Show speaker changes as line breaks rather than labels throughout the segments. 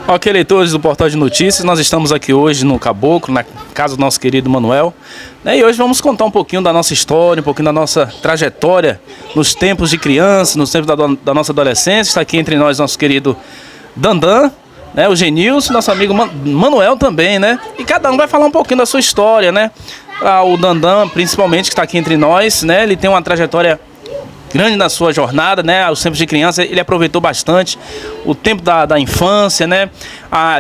Ok, leitores do Portal de Notícias, nós estamos aqui hoje no Caboclo, na casa do nosso querido Manuel, né? E hoje vamos contar um pouquinho da nossa história, um pouquinho da nossa trajetória nos tempos de criança, nos tempos da nossa adolescência. Está aqui entre nós nosso querido Dandan, né? O Genilson, nosso amigo Manuel também, né? E cada um vai falar um pouquinho da sua história, né? O Dandan, principalmente, que está aqui entre nós, né? Ele tem uma trajetória grande na sua jornada, né? Os tempos de criança, ele aproveitou bastante o tempo da infância, né?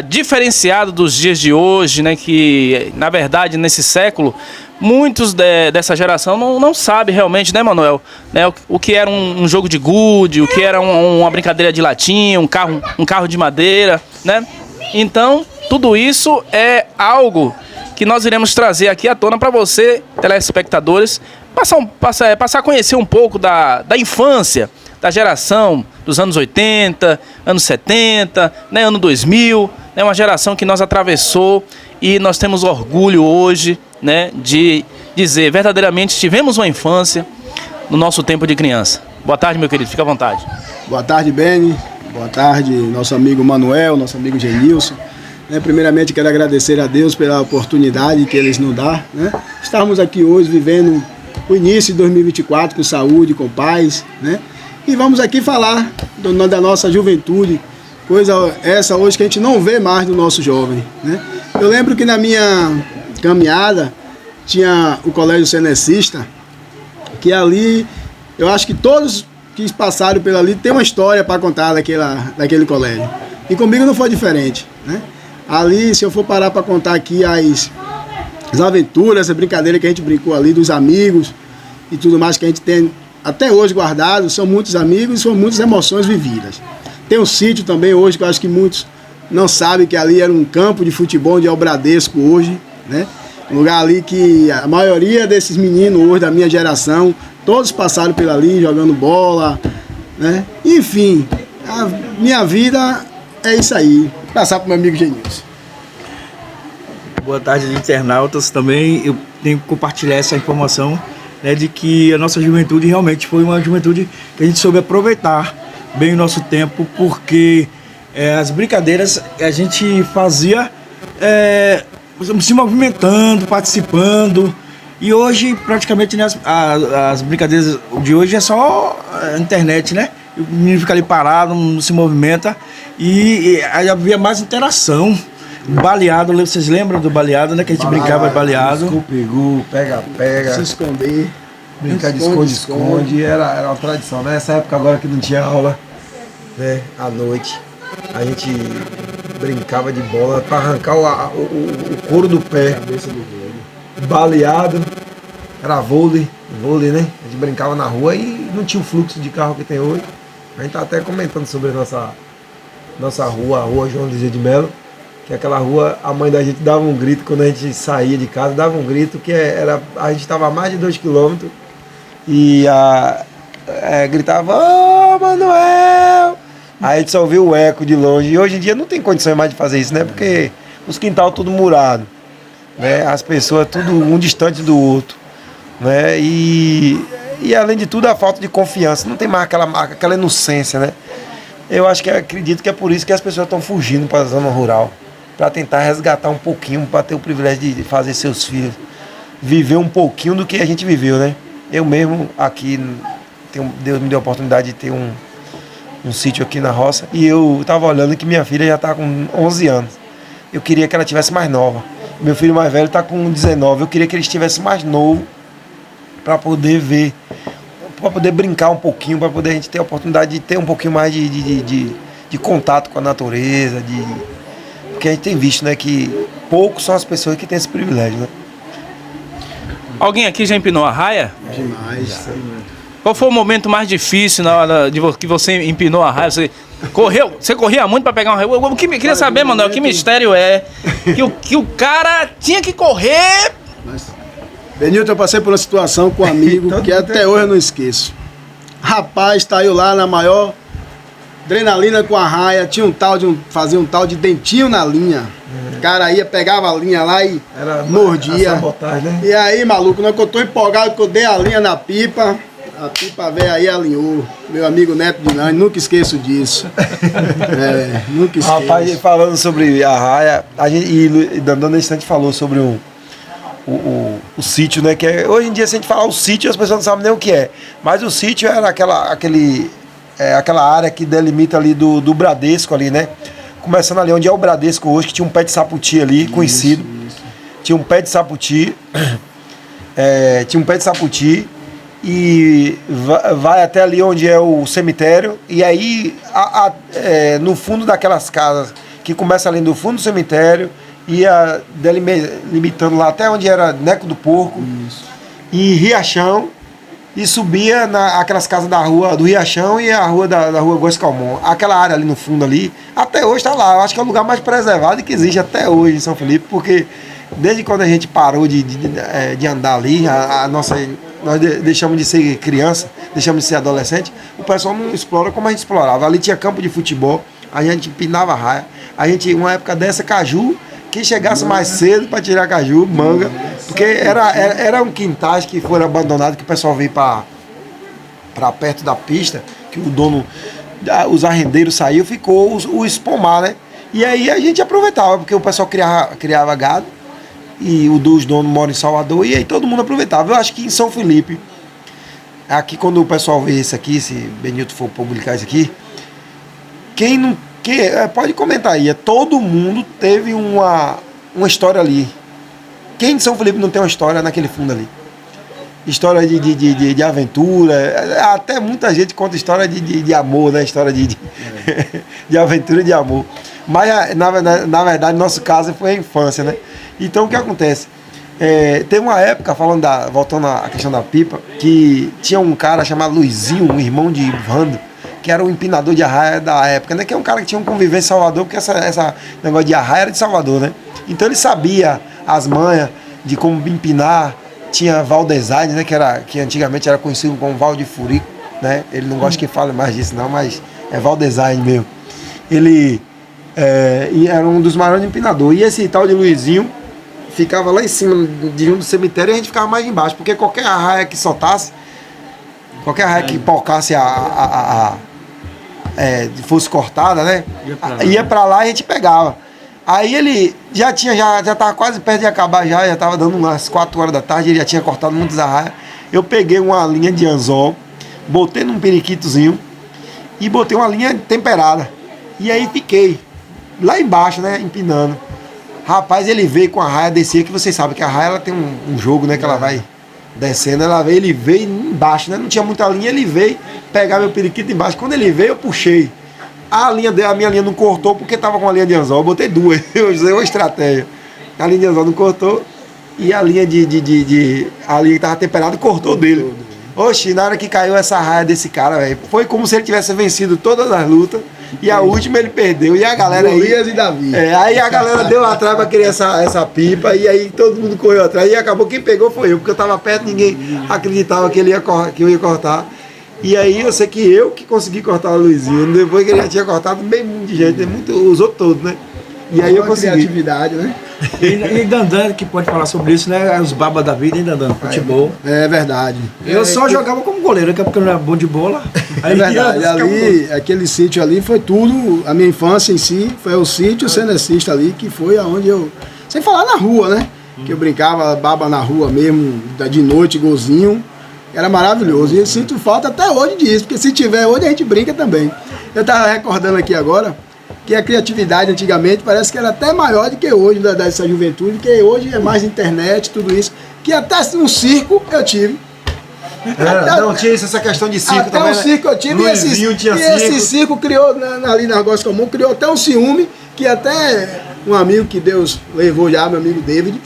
Diferenciado dos dias de hoje, né? Que, na verdade, nesse século, muitos dessa geração não sabe realmente, né, Manuel? Né? O que era um jogo de gude, o que era uma brincadeira de latinha, um carro de madeira, né? Então, tudo isso é algo que nós iremos trazer aqui à tona para você, telespectadores, passar a conhecer um pouco da infância, da geração dos anos 80, anos 70, né, ano 2000, né, uma geração que nós atravessou e nós temos orgulho hoje, né, de dizer verdadeiramente tivemos uma infância no nosso tempo de criança. Boa tarde, meu querido, fica à vontade.
Boa tarde, Beni. Boa tarde, nosso amigo Manuel, nosso amigo Genilson. Primeiramente, quero agradecer a Deus pela oportunidade que eles nos dão, né? Estarmos aqui hoje vivendo o início de 2024 com saúde, com paz, né? E vamos aqui falar da nossa juventude, coisa essa hoje que a gente não vê mais do nosso jovem, né? Eu lembro que na minha caminhada tinha o Colégio Cenecista, que ali, eu acho que todos que passaram por ali tem uma história para contar daquele colégio. E comigo não foi diferente, né? Ali, se eu for parar para contar aqui as aventuras, essa brincadeira que a gente brincou ali, dos amigos e tudo mais que a gente tem até hoje guardado, são muitos amigos e são muitas emoções vividas. Tem um sítio também hoje que eu acho que muitos não sabem que ali era um campo de futebol de Albradesco hoje, né? Um lugar ali que a maioria desses meninos hoje da minha geração, todos passaram por ali jogando bola, né? Enfim, a minha vida é isso aí. Passar para o meu amigo Genilson.
Boa tarde, internautas. Também eu tenho que compartilhar essa informação, né, de que a nossa juventude realmente foi uma juventude que a gente soube aproveitar bem o nosso tempo, porque as brincadeiras a gente fazia se movimentando, participando. E hoje, praticamente, né, as brincadeiras de hoje é só a internet, né? O menino fica ali parado, não se movimenta. E aí havia mais interação. Baleado, vocês lembram do baleado, né? Que a gente brincava de baleado.
Escorregu, pega-pega.
Se esconder.
Brincar de esconde-esconde. Era uma tradição, né? Nessa época agora que não tinha aula, né? À noite. A gente brincava de bola para arrancar o couro do pé.
Cabeça do vôlei.
Baleado. Era vôlei, né? A gente brincava na rua e não tinha o fluxo de carro que tem hoje. A gente tá até comentando sobre a nossa rua, a rua João Lizia de Melo, que aquela rua, a mãe da gente dava um grito quando a gente saía de casa, dava um grito que a gente estava a mais de 2 km e gritava, ô Manuel! Aí a gente só ouvia o eco de longe. E hoje em dia não tem condição mais de fazer isso, né? Porque os quintal tudo murado, né? As pessoas tudo um distante do outro, né? E além de tudo a falta de confiança, não tem mais aquela inocência, né? Eu acredito que é por isso que as pessoas estão fugindo para a zona rural, para tentar resgatar um pouquinho, para ter o privilégio de fazer seus filhos viver um pouquinho do que a gente viveu, né? Eu mesmo aqui, Deus me deu a oportunidade de ter um sítio aqui na roça, e eu estava olhando que minha filha já está com 11 anos. Eu queria que ela tivesse mais nova. Meu filho mais velho está com 19. Eu queria que ele estivesse mais novo para poder ver, para poder brincar um pouquinho, para poder a gente ter a oportunidade de ter um pouquinho mais de contato com a natureza, porque a gente tem visto, né, que poucos são as pessoas que têm esse privilégio, né?
Alguém aqui já empinou a raia?
Demais.
Qual foi o momento mais difícil na hora que você empinou a raia? Você corria muito para pegar uma raia? O que me queria saber, Manuel, que mistério é que o cara tinha que correr.
Benilton, eu passei por uma situação com um amigo que até hoje eu não esqueço. Rapaz, tá eu lá na maior adrenalina com a raia, tinha fazia um tal de dentinho na linha. O cara ia, pegava a linha lá e mordia.
Sabotagem, né?
E aí, maluco, quando eu tô empolgado que eu dei a linha na pipa, A pipa velha aí alinhou. Meu amigo Neto de Nani, nunca esqueço disso. Nunca esqueço.
Rapaz, falando sobre a raia, a gente, e Dandão instante falou sobre o sítio, né? Que hoje em dia, se a gente falar o sítio, as pessoas não sabem nem o que é. Mas o sítio era aquela área que delimita ali do Bradesco ali, né? Começando ali onde é o Bradesco hoje, que tinha um pé de saputi ali, conhecido. Isso. Tinha um pé de saputi. Tinha um pé de saputi. E vai até ali onde é o cemitério. E aí, no fundo daquelas casas, que começa ali no fundo do cemitério, ia delimitando lá até onde era Neco do Porco. Isso. E Riachão. E subia aquelas casas da rua do Riachão e a rua da rua Góes Calmon. Aquela área ali no fundo ali, até hoje está lá. Eu acho que é o lugar mais preservado que existe até hoje em São Felipe, porque desde quando a gente parou de andar ali, nós deixamos de ser criança, deixamos de ser adolescente, o pessoal não explora como a gente explorava. Ali tinha campo de futebol, a gente empinava a raia, a gente, uma época dessa, caju, quem chegasse mais cedo para tirar caju, manga, porque era um quintais que foram abandonados, que o pessoal veio para perto da pista, que o dono, os arrendeiros saiu, ficou o espomar, né? E aí a gente aproveitava, porque o pessoal criava gado, e os donos moram em Salvador, e aí todo mundo aproveitava. Eu acho que em São Felipe, aqui quando o pessoal vê isso aqui, se Benilton for publicar isso aqui, pode comentar aí, todo mundo teve uma história ali. Quem de São Felipe não tem uma história naquele fundo ali? História de aventura, até muita gente conta história de amor, né? História de aventura e de amor. Mas, na verdade, no nosso caso foi a infância, né? Então, o que acontece? Teve uma época, voltando à questão da pipa, que tinha um cara chamado Luizinho, um irmão de Vando, que era o empinador de arraia da época, né? Que é um cara que tinha um convivência em Salvador, porque essa negócio de arraia era de Salvador, né? Então ele sabia as manhas de como empinar. Tinha Valdesign, né? Que antigamente era conhecido como Val de Furico, né? Ele não gosta que fale mais disso não, mas é Valdesign mesmo. Ele era um dos maiores empinadores. E esse tal de Luizinho ficava lá em cima de um do cemitério e a gente ficava mais embaixo, porque qualquer arraia que soltasse, qualquer arraia que pocasse fosse cortada, né? Ia pra lá e a gente pegava. Aí ele já tava quase perto de acabar, já tava dando umas 4 horas da tarde, ele já tinha cortado muitas arraias. Eu peguei uma linha de anzol, botei num periquitozinho e botei uma linha temperada. E aí fiquei lá embaixo, né, empinando. Rapaz, ele veio com a raia, descia, que vocês sabem que a raia ela tem um jogo, né, que ela vai descendo, ele veio embaixo, né? Não tinha muita linha, ele veio pegar meu periquito embaixo. Quando ele veio, eu puxei. A minha linha não cortou porque tava com a linha de anzol. Eu botei 2, eu usei uma estratégia. A linha de anzol não cortou e a linha a linha que tava temperada cortou dele. Oxi, na hora que caiu essa raia desse cara, velho, foi como se ele tivesse vencido todas as lutas e a última ele perdeu. E a galera
Golias e Davi.
Aí a galera deu atrás pra querer essa pipa e aí todo mundo correu atrás e acabou quem pegou foi eu, porque eu tava perto, ninguém acreditava que eu ia cortar. E aí eu sei que eu que consegui cortar o Luizinho, depois que ele já tinha cortado bem muito de gente, usou todo, né? E aí eu consegui.
Criatividade, né?
E Dandan, que pode falar sobre isso, né? Os babas da vida, hein, Dandan? Futebol.
É verdade.
Eu só jogava como goleiro, porque eu não era bom de bola.
É verdade. Ali, aquele sítio ali foi tudo, a minha infância em si, foi o sítio Cenecista ali, que foi aonde eu. Sem falar na rua, né? Que eu brincava baba na rua mesmo, de noite, golzinho. Era maravilhoso. E eu sinto falta até hoje disso, porque se tiver hoje a gente brinca também. Eu estava recordando aqui agora que a criatividade antigamente parece que era até maior do que hoje, dessa juventude, que hoje é mais internet, tudo isso. Que até no circo eu tive.
Não, tinha essa questão de circo
até
também.
Até o circo eu tive. Esse circo criou, ali na Góes Calmon, criou até um ciúme, que até um amigo que Deus levou já, meu amigo David.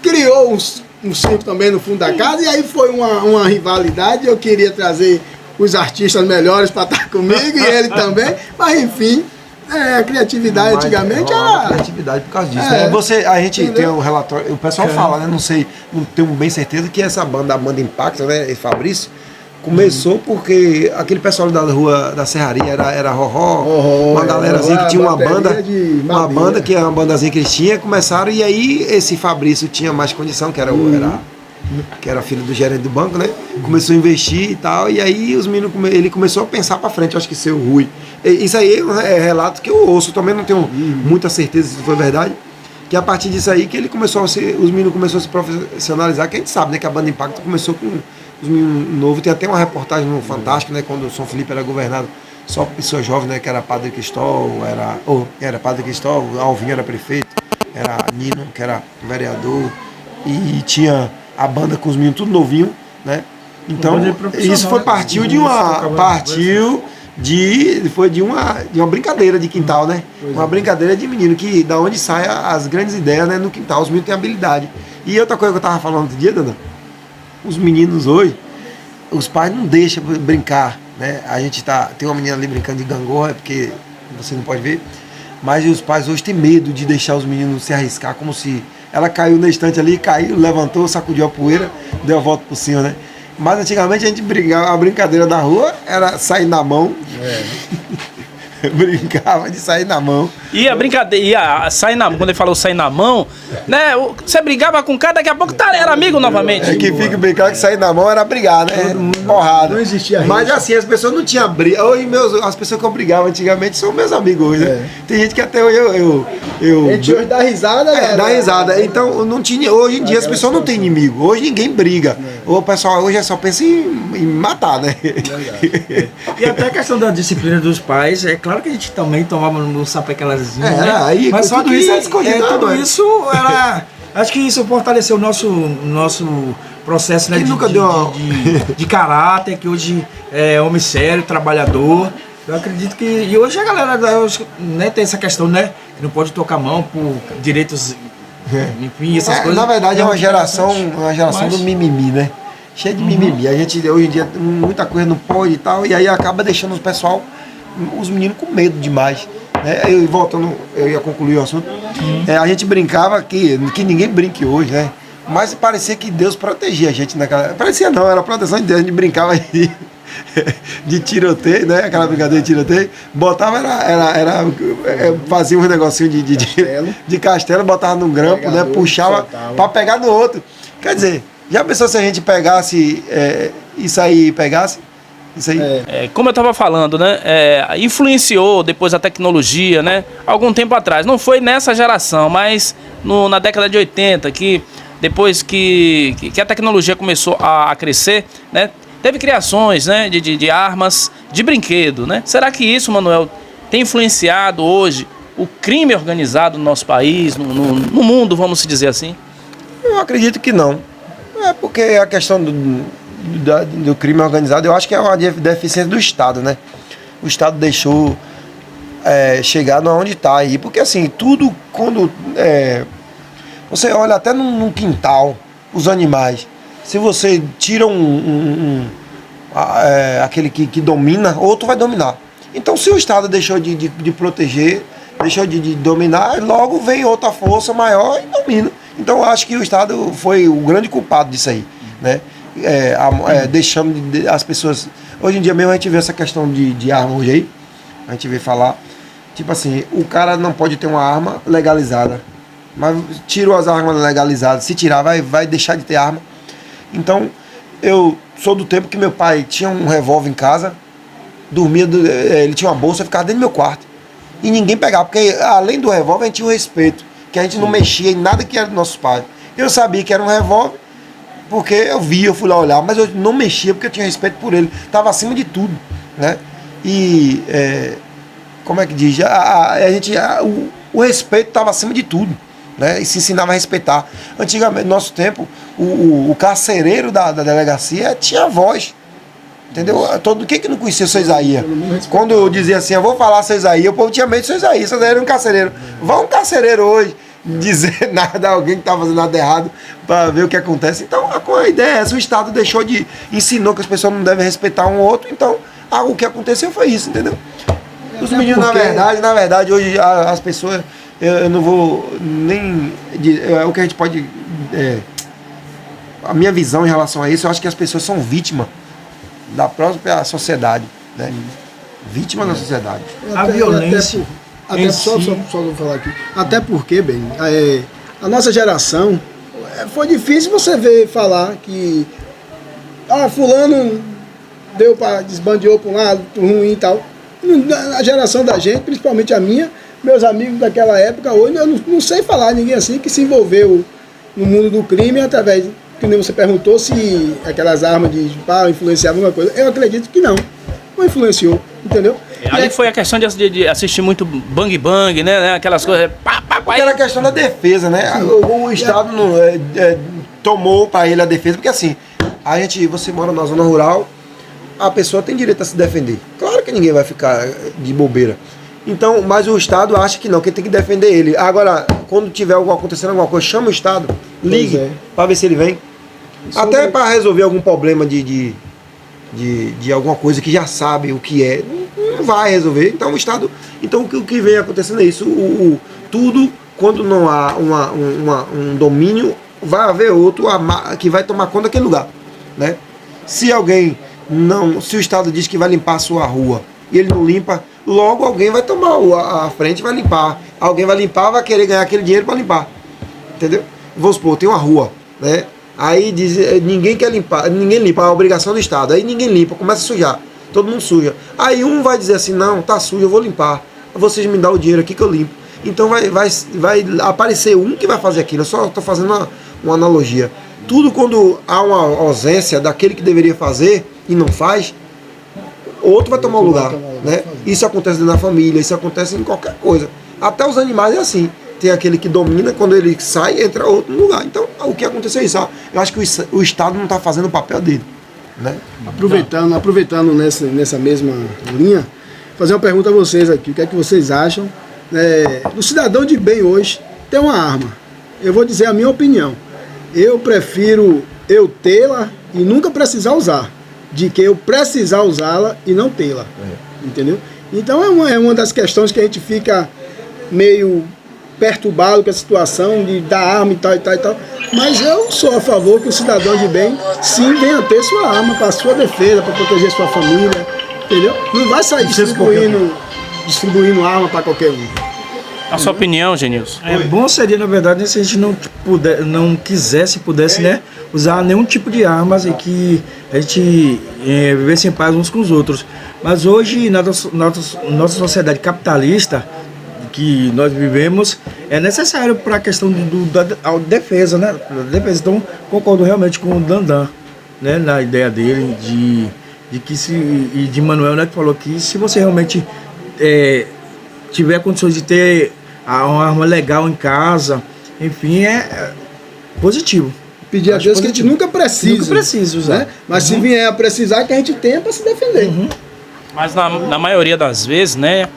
Criou um circo também no fundo da casa, e aí foi uma rivalidade. Eu queria trazer os artistas melhores para estar comigo, e ele também, mas enfim, a criatividade antigamente era...
criatividade por causa disso, né? A gente tem um relatório, o pessoal fala, né? Não sei, não tenho bem certeza que essa banda, a banda Impacto, né? E Fabrício, começou porque aquele pessoal da rua da Serraria era uma galerazinha que tinha uma banda que é uma bandazinha que eles tinham, começaram, e aí esse Fabrício tinha mais condição, que era que era filho do gerente do banco, né? Começou a investir e tal, e aí os meninos, ele começou a pensar para frente, acho que seu Rui. Isso aí é relato que eu ouço, também não tenho muita certeza se foi verdade, que a partir disso aí que ele começou a ser, os meninos começaram a se profissionalizar, que a gente sabe, né, que a Banda Impacto começou com os meninos novos, tem até uma reportagem no Fantástico, né, quando o São Felipe era governado só por pessoas jovens, né, que era Padre Cristóvão, era Padre Cristóvão, Alvinho era prefeito, era Nino, que era vereador, e tinha a banda com os meninos tudo novinho, né? Então, isso foi foi de uma brincadeira de quintal, né? Uma brincadeira de menino, que da onde saem as grandes ideias, né, no quintal, os meninos têm habilidade. E outra coisa que eu tava falando outro dia, Dana, os meninos hoje, os pais não deixam brincar, né? A gente tem uma menina ali brincando de gangorra, porque você não pode ver, mas os pais hoje têm medo de deixar os meninos se arriscar, como se ela caiu na estante ali, caiu, levantou, sacudiu a poeira, deu a volta por cima, né? Mas antigamente a gente brincava, a brincadeira da rua era sair na mão. Brincava de sair na mão.
E a brincadeira, sair na mão, quando ele falou sair na mão, né? Você brigava com o cara, daqui a pouco era amigo novamente.
É que fica brincando que sair na mão era brigar, né? Porrada.
Não existia
Mas
risco.
assim, as pessoas não tinham briga. Hoje as pessoas que eu brigava antigamente são meus amigos hoje, né? Tem gente que até hoje
A gente hoje dá risada, né?
dá risada. Então, não tinha, hoje em dia as pessoas não têm inimigo. Hoje ninguém briga. O pessoal hoje só pensa em matar, né?
E até a questão da disciplina dos pais, é claro que a gente também tomava no sapecalazinho, né?
Aí,
mas só
tudo
que
isso é escondido,
tudo
né?
isso era... Acho que isso fortaleceu o nosso processo, né,
Quem nunca deu uma...
de caráter, que hoje é homem sério, trabalhador. Eu acredito que... E hoje a galera, né, tem essa questão, né? Que não pode tocar a mão por direitos... Enfim, essas coisas.
Na verdade, é uma geração
Mas...
do mimimi, né? Cheia de mimimi. A gente, hoje em dia, muita coisa não pode e tal, e aí acaba deixando os meninos com medo demais. Né? Eu ia concluir o assunto. A gente brincava que ninguém brinque hoje, né? Mas parecia que Deus protegia a gente naquela... Parecia não, era a proteção de Deus. A gente brincava de tiroteio, né? Aquela brincadeira de tiroteio. Botava, fazia um negocinho de castelo, botava num grampo, né? Puxava para pegar no outro. Quer dizer, já pensou se a gente pegasse isso aí, pegasse? Isso aí.
Como eu estava falando, né? Influenciou depois a tecnologia, né? Algum tempo atrás. Não foi nessa geração, mas na década de 80, que depois que a tecnologia começou a crescer, né? Teve criações, né, de armas, de brinquedo, né? Será que isso, Manuel, tem influenciado hoje o crime organizado no nosso país, no mundo, vamos dizer assim?
Eu acredito que não. É porque a questão do crime organizado, eu acho que é uma deficiência do Estado, né? O Estado deixou chegar onde está aí. Porque assim, tudo quando... você olha até num quintal, os animais. Se você tira aquele que domina, outro vai dominar. Então, se o Estado deixou de proteger, deixou de dominar, logo vem outra força maior e domina. Então, eu acho que o Estado foi o grande culpado disso aí, né? Deixando as pessoas... Hoje em dia mesmo a gente vê essa questão de arma hoje aí, a gente vê falar, tipo assim, o cara não pode ter uma arma legalizada, mas tirou as armas legalizadas, se tirar vai deixar de ter arma. Então, eu sou do tempo que meu pai tinha um revólver em casa, dormia, ele tinha uma bolsa, ficava dentro do meu quarto. E ninguém pegava, porque além do revólver a gente tinha um respeito, que a gente não mexia em nada que era dos nossos pais. Eu sabia que era um revólver, porque eu via, eu fui lá olhar, mas eu não mexia porque eu tinha respeito por ele. Estava acima de tudo, né? E, como é que diz? O respeito estava acima de tudo. Né, e se ensinava a respeitar. Antigamente, no nosso tempo, o carcereiro da delegacia tinha voz. Entendeu? Quem que não conhecia o seu Isaías? Quando eu dizia assim, eu vou falar seu Isaías, o povo tinha medo do seu Isaías. Seu Isaías era um carcereiro. Vai um carcereiro hoje dizer nada a alguém que está fazendo nada errado para ver o que acontece. Então, a ideia é essa. O Estado ensinou que as pessoas não devem respeitar um outro. Então, o que aconteceu foi isso, entendeu? Os meninos, na verdade, hoje as pessoas... Eu não vou nem... o que a gente pode... a minha visão em relação a isso, eu acho que as pessoas são vítimas da própria sociedade, né? Vítima da sociedade.
A violência...
Só vou falar aqui. Até porque, bem, a nossa geração foi difícil você ver falar que fulano desbandeou para um lado, ruim e tal. A geração da gente, principalmente a minha, meus amigos daquela época, hoje eu não sei falar ninguém assim que se envolveu no mundo do crime através, que nem você perguntou se aquelas armas de pau influenciavam alguma coisa. Eu acredito que não influenciou, entendeu?
Ali foi a questão de assistir muito bang bang, né? Aquelas coisas.
Era a questão da defesa, né? O Estado não, tomou para ele a defesa, porque assim, você mora na zona rural, a pessoa tem direito a se defender. Claro que ninguém vai ficar de bobeira. Então, mas o Estado acha que não, que tem que defender ele. Agora, quando tiver acontecendo alguma coisa, chama o Estado, ligue para ver se ele vem. Até para resolver algum problema de alguma coisa que já sabe o que é, não vai resolver. Então o Estado. Então o que vem acontecendo é isso. Tudo, quando não há um domínio, vai haver outro que vai tomar conta daquele lugar. Né? Se o Estado diz que vai limpar a sua rua e ele não limpa, logo alguém vai tomar a frente e vai limpar. Alguém vai limpar, vai querer ganhar aquele dinheiro para limpar. Entendeu? Vamos supor, tem uma rua, né? Aí ninguém quer limpar, ninguém limpa, é a obrigação do Estado. Aí ninguém limpa, começa a sujar, todo mundo suja. Aí um vai dizer assim, não, tá sujo, eu vou limpar. Vocês me dão o dinheiro aqui que eu limpo. Então vai aparecer um que vai fazer aquilo. Eu só estou fazendo uma analogia. Tudo quando há uma ausência daquele que deveria fazer e não faz, outro vai tomar o lugar. Né? Isso acontece na família, isso acontece em qualquer coisa. Até os animais é assim. Tem aquele que domina, quando ele sai, entra outro no lugar. Então, o que aconteceu é isso. Eu acho que o Estado não está fazendo o papel dele. Né?
Aproveitando nessa mesma linha, fazer uma pergunta a vocês aqui. O que é que vocês acham do cidadão de bem hoje ter uma arma? Eu vou dizer a minha opinião. Eu prefiro eu tê-la e nunca precisar usar, de que eu precisar usá-la e não tê-la. Entendeu? Então, é uma das questões que a gente fica meio perturbado com a situação de dar arma e tal, mas eu sou a favor que o cidadão de bem sim venha ter sua arma para sua defesa, para proteger sua família, entendeu? Não vai sair distribuindo arma para qualquer um.
A sua opinião, Genilson?
Bom seria, na verdade, se a gente não pudesse, né, usar nenhum tipo de armas e que a gente vivesse em paz uns com os outros. Mas hoje, na nossa sociedade capitalista que nós vivemos, é necessário para a questão da defesa, né? Defesa. Então, concordo realmente com o Dandan, né? Na ideia dele e de Manuel, né? Que falou que se você realmente tiver condições de ter uma arma legal em casa, enfim, é positivo.
Pedir a Deus que a gente nunca precisa
usar.
Né? Mas se vier a precisar, que a gente tenha para se defender.
Mas na maioria das vezes, né?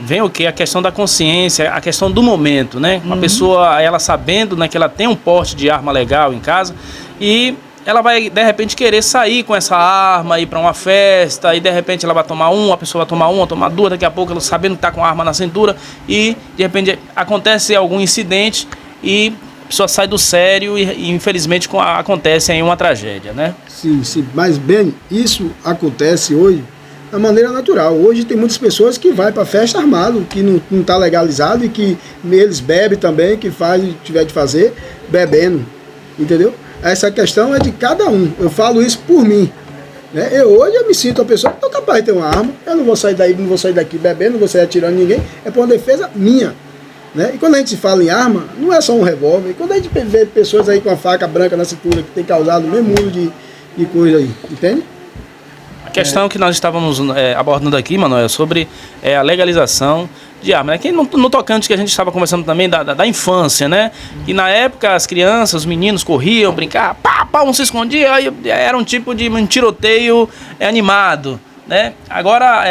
Vem o que? A questão da consciência, a questão do momento, né? Uma pessoa, ela sabendo, né, que ela tem um porte de arma legal em casa e ela vai, de repente, querer sair com essa arma, ir para uma festa, e de repente ela vai tomar a pessoa vai tomar duas, daqui a pouco ela sabendo que está com a arma na cintura e, de repente, acontece algum incidente e a pessoa sai do sério e infelizmente, acontece aí uma tragédia, né?
Sim, mas bem, isso acontece hoje da maneira natural. Hoje tem muitas pessoas que vai para festa armado, que não está legalizado e que eles bebem também, que tiver de fazer, bebendo, entendeu? Essa questão é de cada um. Eu falo isso por mim. Né? Hoje eu me sinto uma pessoa que estou capaz de ter uma arma, eu não vou sair daqui bebendo, não vou sair atirando ninguém, é por uma defesa minha. Né? E quando a gente fala em arma, não é só um revólver. E quando a gente vê pessoas aí com a faca branca na cintura que tem causado o mesmo mundo de coisa aí, entende?
A questão que nós estávamos abordando aqui, Manuel, sobre a legalização de armas. Aqui no tocante que a gente estava conversando também da infância, né? Que na época as crianças, os meninos corriam, brincavam, um se escondia, aí era um tipo de um tiroteio animado, né? Agora,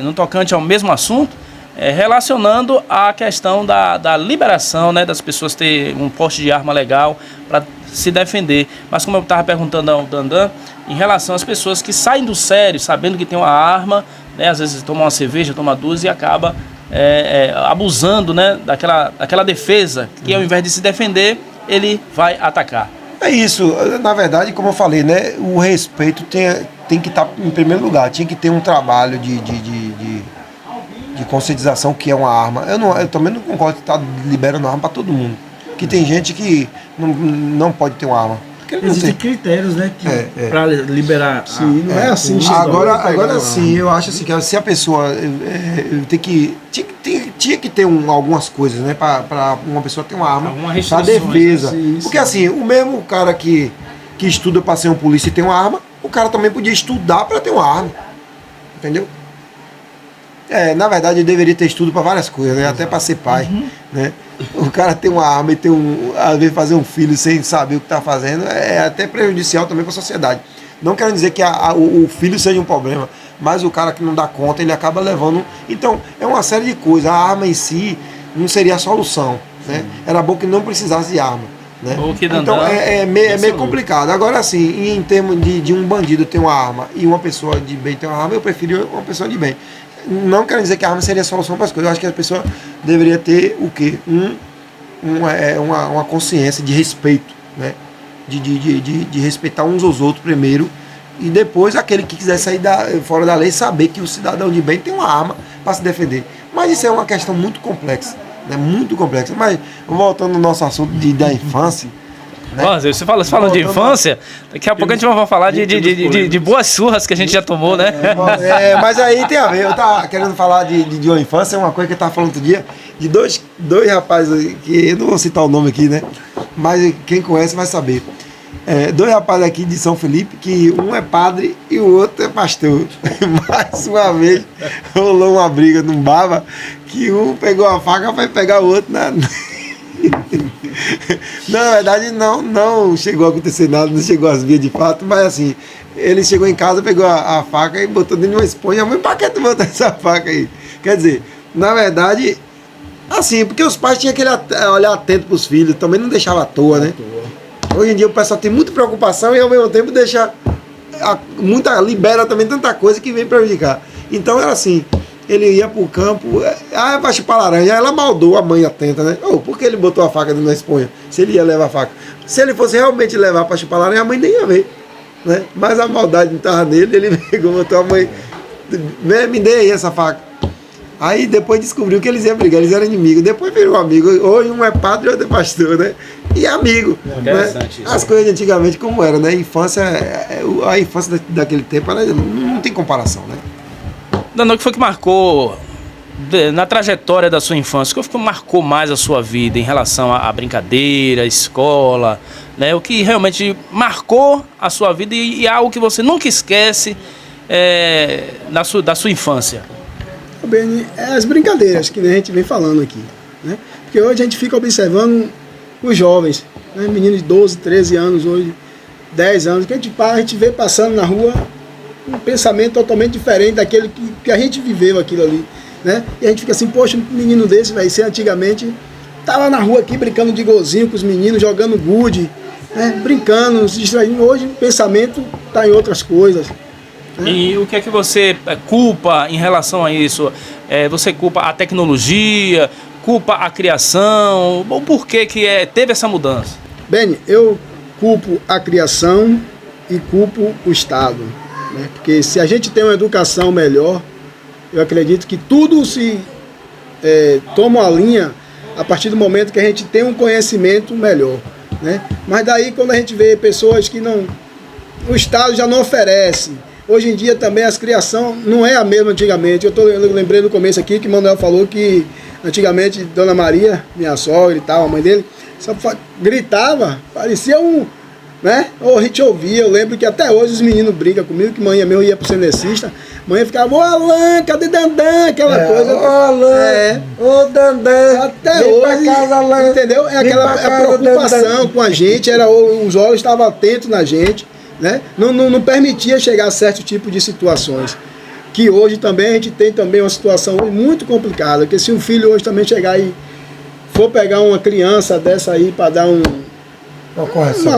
no tocante ao mesmo assunto, relacionando a questão da liberação, né, das pessoas ter um porte de arma legal para se defender. Mas como eu estava perguntando ao Dandan, em relação às pessoas que saem do sério, sabendo que tem uma arma, né, às vezes toma uma cerveja, toma duas e acaba abusando, né, daquela defesa, que ao invés de se defender, ele vai atacar.
É isso, na verdade, como eu falei, né, o respeito tem que estar em primeiro lugar, tinha que ter um trabalho de conscientização que é uma arma. Eu também não concordo de estar liberando arma para todo mundo. que tem gente que não pode ter uma arma.
Existem critérios, né, para liberar.
Sim, não é assim.
Agora sim, eu acho assim, que se a pessoa tinha que ter algumas coisas, né, para uma pessoa ter uma arma para defesa.
Sim.
Porque assim, o mesmo cara que estuda para ser um polícia e tem uma arma, o cara também podia estudar para ter uma arma. Entendeu? Na verdade, ele deveria ter estudo para várias coisas, né? Até para ser pai, né? O cara tem uma arma e às vezes fazer um filho sem saber o que está fazendo é até prejudicial também para a sociedade. Não quero dizer que o filho seja um problema, mas o cara que não dá conta, ele acaba levando. Então, é uma série de coisas. A arma em si não seria a solução, né? Era bom que não precisasse de arma, né? Então, é meio complicado. Agora, assim, em termos de um bandido ter uma arma e uma pessoa de bem ter uma arma, eu prefiro uma pessoa de bem. Não quero dizer que a arma seria a solução para as coisas. Eu acho que a pessoa deveria ter o quê? Uma consciência de respeito, né? De respeitar uns aos outros primeiro, e depois aquele que quiser sair fora da lei saber que o cidadão de bem tem uma arma para se defender. Mas isso é uma questão muito complexa, né? Muito complexa. Mas voltando ao nosso assunto da infância, né?
Você fala de infância, daqui a pouco a gente vai falar de boas surras que a gente já tomou, né?
Mas aí tem a ver. Eu tava querendo falar de uma infância, é uma coisa que eu tava falando outro dia, de dois rapazes, que eu não vou citar o nome aqui, né? Mas quem conhece vai saber. Dois rapazes aqui de São Felipe, que um é padre e o outro é pastor. Mais uma vez rolou uma briga num baba, que um pegou a faca para pegar o outro na verdade não chegou a acontecer nada, não chegou às vias de fato, mas assim, ele chegou em casa, pegou a faca e botou dentro de uma esponja. Mas pra que tu botou essa faca aí? Quer dizer, na verdade, assim, porque os pais tinham aquele olhar atento pros filhos, também não deixava à toa, né? Hoje em dia o pessoal tem muita preocupação e ao mesmo tempo deixa libera também tanta coisa que vem prejudicar. Então era assim, ele ia pro campo, vai chupar laranja. Ela maldou a mãe atenta, né? Por que ele botou a faca dentro da esponja? Se ele ia levar a faca. Se ele fosse realmente levar pra chupar laranja, a mãe nem ia ver, né? Mas a maldade não estava nele, ele pegou, botou a mãe, me dê aí essa faca. Aí depois descobriu que eles iam brigar, eles eram inimigos. Depois virou amigo. Hoje um é padre e outro é pastor, né? E amigo.
Interessante,
né? As coisas de antigamente como era, né? A infância daquele tempo não tem comparação, né?
Danilo, o que foi que marcou na trajetória da sua infância? O que foi que marcou mais a sua vida em relação à brincadeira, à escola, né? O que realmente marcou a sua vida e algo que você nunca esquece da sua infância?
Bem, as brincadeiras que a gente vem falando aqui, né? Porque hoje a gente fica observando os jovens, né? Meninos de 12, 13 anos, hoje 10 anos, que a gente vê passando na rua um pensamento totalmente diferente daquele que a gente viveu aquilo ali, né? E a gente fica assim, poxa, um menino desse vai ser antigamente, tava na rua aqui brincando de golzinho com os meninos, jogando gude, né? Brincando, se distraindo. Hoje o pensamento está em outras coisas.
E o que é que você culpa em relação a isso? Você culpa a tecnologia, culpa a criação? Ou por que teve essa mudança?
Bem, eu culpo a criação e culpo o Estado, né? Porque se a gente tem uma educação melhor, eu acredito que tudo se toma uma linha a partir do momento que a gente tem um conhecimento melhor, né? Mas daí quando a gente vê pessoas que o Estado já não oferece. Hoje em dia também as criação não é a mesma antigamente. Eu lembrei no começo aqui que o Manuel falou que antigamente Dona Maria, minha sogra e tal, a mãe dele, só gritava, parecia né? Ou a gente ouvia. Eu lembro que até hoje os meninos brincam comigo, que mãe meu ia pro cenecista, mãe ficava, ô Alain, cadê Dandan? Aquela coisa.
Ô Alain, ô Dandan,
até hoje, pra casa, Alain, entendeu? É aquela preocupação com a gente, os olhos estavam atentos na gente, né? Não permitia chegar a certo tipo de situações. Que hoje também a gente tem também uma situação muito complicada, porque se um filho hoje também chegar e for pegar uma criança dessa aí para dar uma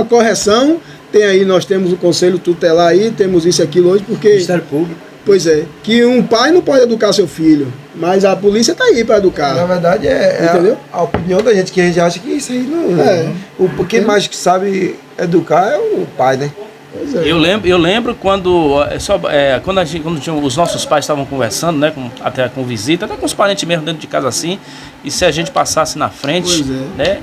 correção, tem aí, nós temos o conselho tutelar aí, temos isso e aquilo hoje, porque...
Ministério Público.
Pois é, que um pai não pode educar seu filho, mas a polícia está aí para educar.
Na verdade entendeu? A opinião da gente, que a gente acha que isso aí não... Quem mais que sabe educar é o pai, né?
Eu lembro quando os nossos pais estavam conversando, né, até com visita, até com os parentes mesmo dentro de casa assim, e se a gente passasse na frente, né,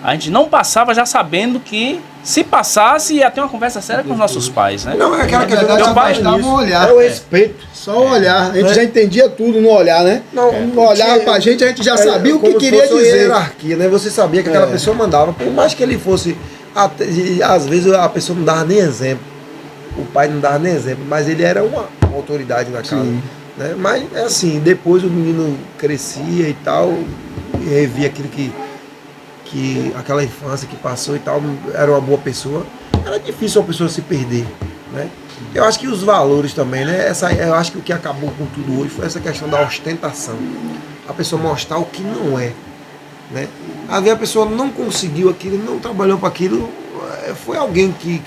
A gente não passava já sabendo que, se passasse, ia ter uma conversa séria com os nossos pais, né?
Não, é aquela
Na
questão
verdade,
meu
só
pai
bastava um olhar.
é o respeito.
Só o olhar. A gente já entendia tudo no olhar, né? No olhar pra gente, a gente já sabia o que
como se
queria
fosse uma
dizer.
hierarquia, né? Você sabia que aquela pessoa mandava, por mais que ele fosse. Às vezes a pessoa não dava nem exemplo. O pai não dava nem exemplo, mas ele era uma autoridade na casa. Né? Mas é assim, depois o menino crescia e tal, e revia aquilo que aquela infância que passou e tal, era uma boa pessoa. Era difícil uma pessoa se perder, né? Eu acho que os valores também, né? Eu acho que o que acabou com tudo hoje foi essa questão da ostentação. A pessoa mostrar o que não é, né? Às vezes a pessoa não conseguiu aquilo, não trabalhou para aquilo, foi alguém que